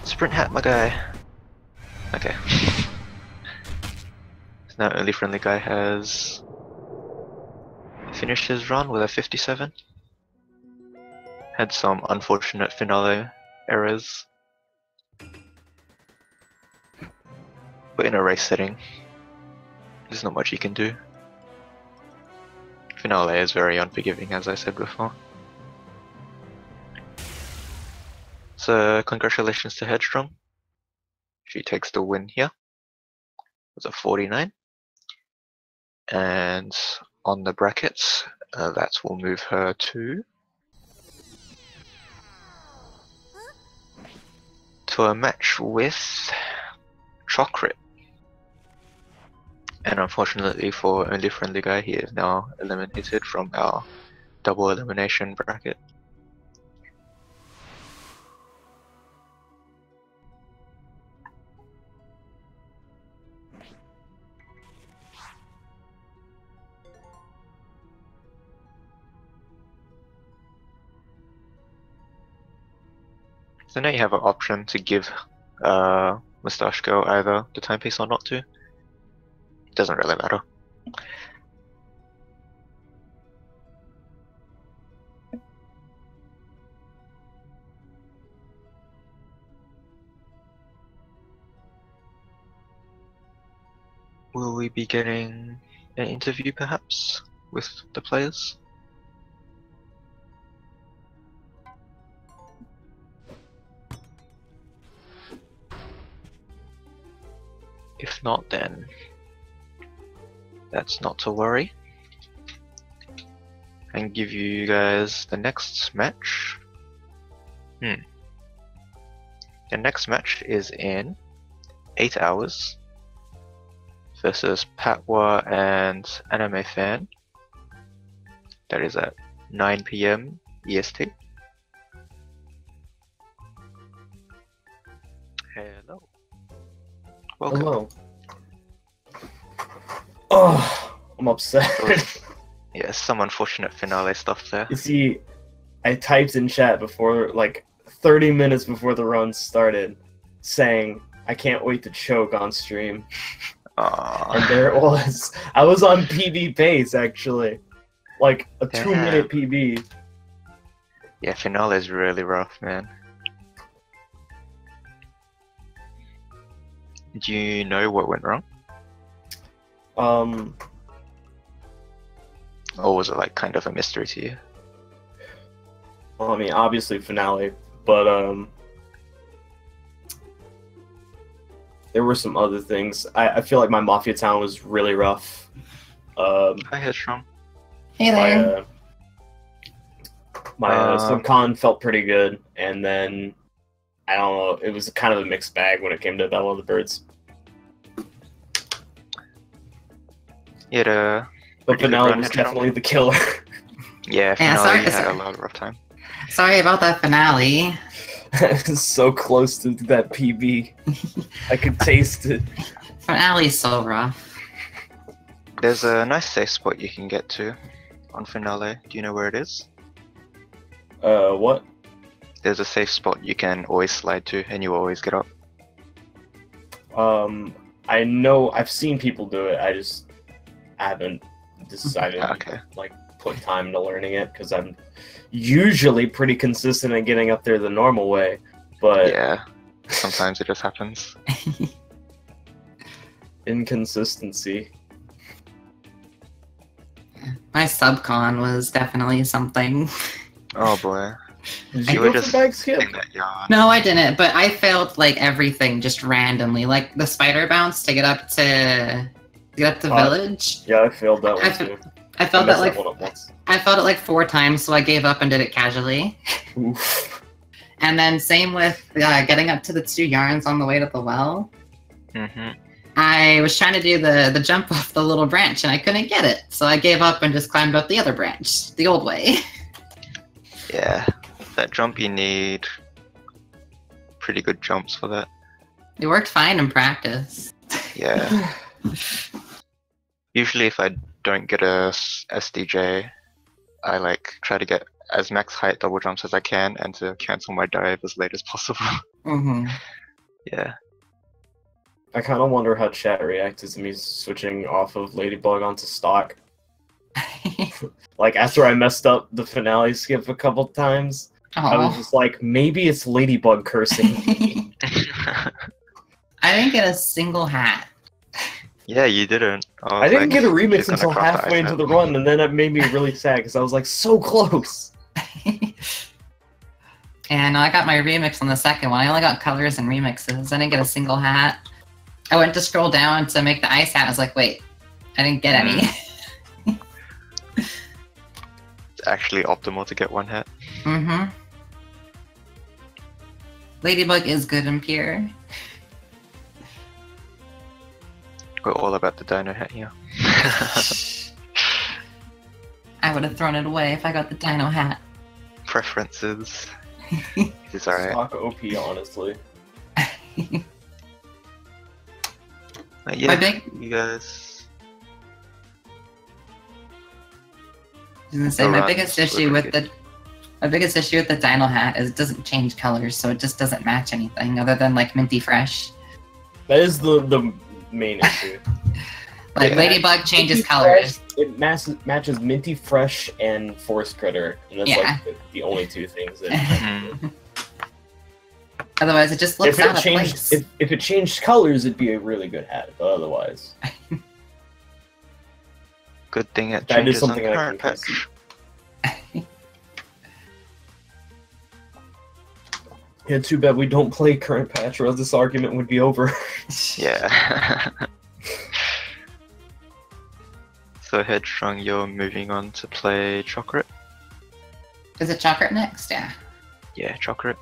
Sprint hat, my guy! Okay. Now only friendly guy has finished his run with a 57. Had some unfortunate finale errors, but in a race setting, there's not much you can do. Finale is very unforgiving, as I said before. So congratulations to Headstrong. She takes the win here. It's a 49. And on the brackets, that will move her to a match with Chocolate. And unfortunately for OnlyFriendlyGuy, he is now eliminated from our double elimination bracket. So now you have an option to give Moustache Girl either the timepiece or not to. Doesn't really matter. Will we be getting an interview perhaps with the players? If not, then that's not to worry. And give you guys the next match. The next match is in 8 hours versus Patwa and Anime Fan. That is at 9 PM EST. Hello. Welcome. Hello. Oh, I'm upset. Yeah, some unfortunate finale stuff there. You see, I typed in chat before, like, 30 minutes before the run started, saying, I can't wait to choke on stream. Aww. And there it was. I was on PB pace, actually. Like, a 2-minute PB. Yeah, finale is really rough, man. Do you know what went wrong? Or was it like kind of a mystery to you? Well, I mean, obviously finale, but there were some other things. I feel like my Mafia Town was really rough. Hi, Headstrong. Hey there. My subcon felt pretty good, and then I don't know. It was kind of a mixed bag when it came to Battle of the Birds. Yeah, But finale was definitely the killer. Yeah, finale had a lot of rough time. Sorry about that finale. So close to that PB. I could taste it. Finale's so rough. There's a nice safe spot you can get to on finale. Do you know where it is? What? There's a safe spot you can always slide to, and you always get up. I know I've seen people do it. I haven't decided Okay. to like put time into learning it because I'm usually pretty consistent in getting up there the normal way. But Yeah, sometimes it just happens. inconsistency. My subcon was definitely something. Oh boy. Did You you were go just for bag skip? in that yard. No, I didn't, but I failed like everything just randomly. Like the spider bounce to get up to village. Yeah, I failed that one too. I felt that like one up once. I felt it like 4 times, so I gave up and did it casually. Oof. And then same with getting up to the 2 yarns on the way to the well. I was trying to do the jump off the little branch and I couldn't get it, so I gave up and just climbed up the other branch, the old way. Yeah, that jump you need pretty good jumps for that. It worked fine in practice. Yeah. Usually if I don't get a SDJ, I like try to get as max height double jumps as I can and to cancel my dive as late as possible. Yeah. I kind of wonder how chat reacted to me switching off of Ladybug onto stock. Like, after I messed up the finale skip a couple times, I was just like, maybe it's Ladybug cursing me. I didn't get a single hat. Yeah, you didn't. I didn't get a remix she's gonna until cross the halfway ice into now. the run, and then it made me really sad, because I was like, so close! And I got my remix on the second one. I only got colors and remixes. I didn't get a single hat. I went to scroll down to make the ice hat. I was like, wait, I didn't get any. It's actually optimal to get one hat. Mm-hmm. Ladybug is good and pure. We're all about the dino hat here. I would have thrown it away if I got the dino hat. Preferences. It's alright. Stock OP, honestly. Yeah, you guys. I was gonna say my biggest issue with the dino hat is it doesn't change colors, so it just doesn't match anything other than like minty fresh. That is the main issue. Like Yeah. Ladybug changes Minty colors. Fresh, it matches Minty Fresh and Forest Critter, and that's Yeah. like the only two things that. Mhm. Otherwise, it just looks if it out of changed, place. if it changed colors, it'd be a really good hat. But otherwise, Good thing it that is changes on something I current can patch. see. Yeah, too bad we don't play current patch, or else this argument would be over. Yeah. So Headstrong, you're moving on to play Chocolate? Is it chocolate next? Yeah. Yeah, Chocolate.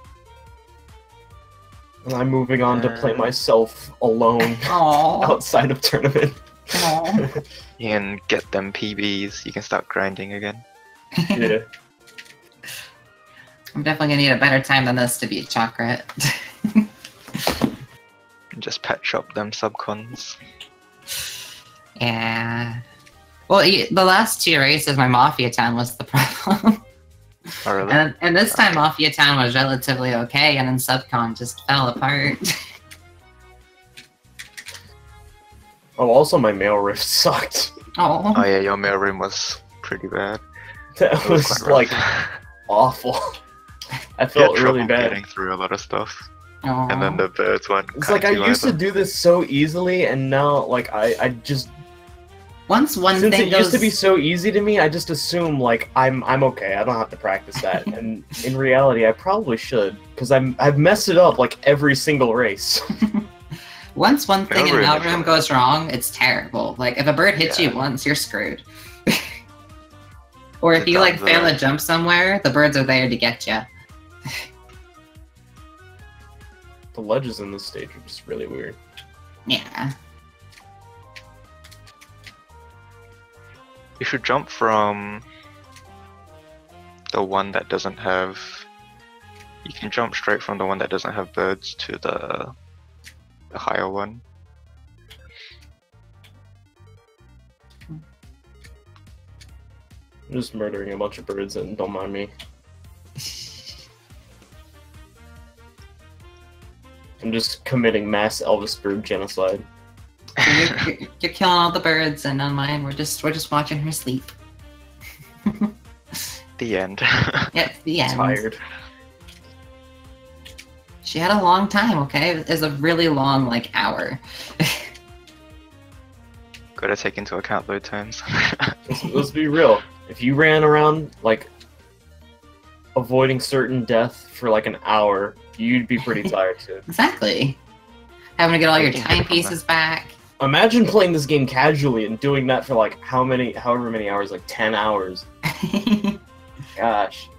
And I'm moving on to play myself alone Aww. outside of tournament. Aww. You can get them PBs, you can start grinding again. Yeah. I'm definitely gonna need a better time than this to beat chocolate. Just patch up them subcons. Yeah. Well, the last two races, my Mafia Town was the problem. Oh, really? And this time Mafia Town was relatively okay, and then Subcon just fell apart. Oh, also my mail rift sucked. Oh. Oh yeah, your mail room was pretty bad. That It was was quite like rough. awful. I You felt had really trouble bad. getting through a lot of stuff. Oh. And then the birds weren't It's like I kind to used to either. do this so easily, and now like I just Once one since thing it goes... used to be so easy to me, I just assume like I'm okay. I don't have to practice that. And in reality, I probably should because I've messed it up like every single race. Once one thing in Over an in the algorithm front. goes wrong, it's terrible. Like, if a bird hits you Yeah. once, you're screwed. Or if It you, like, does, fail a jump somewhere, the birds are there to get you. The ledges in this stage are just really weird. Yeah. You should jump from the one that doesn't have... You can jump straight from the one that doesn't have birds to the higher one. I'm just murdering a bunch of birds and don't mind me. I'm just committing mass Elvis bird genocide. You're killing all the birds, and on mine, we're just watching her sleep. The end. Yep, the end. Tired. She had a long time, okay? It was a really long, like, hour. Gotta take into account load times. Let's be real. If you ran around like avoiding certain death for like an hour, you'd be pretty tired too. Exactly. Having to get all your We can get from timepieces back. Imagine playing this game casually and doing that for like however many hours, like 10 hours. Gosh.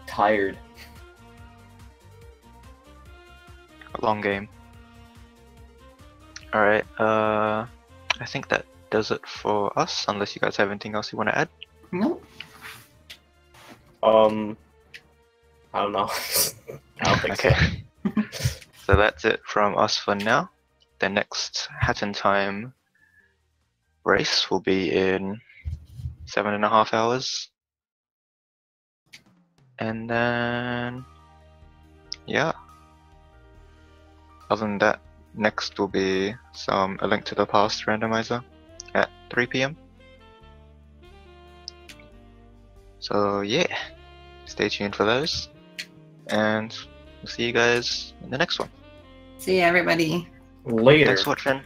Tired. A long game. Alright, I think that does it for us, unless you guys have anything else you want to add. Nope. I don't know. I don't think Okay. so. So that's it from us for now. The next Hat in Time race will be in 7.5 hours. And then, yeah. Other than that, next will be A Link to the Past randomizer at 3 PM. So yeah, stay tuned for those. And we'll see you guys in the next one. See ya, everybody. Later. Thanks for watching.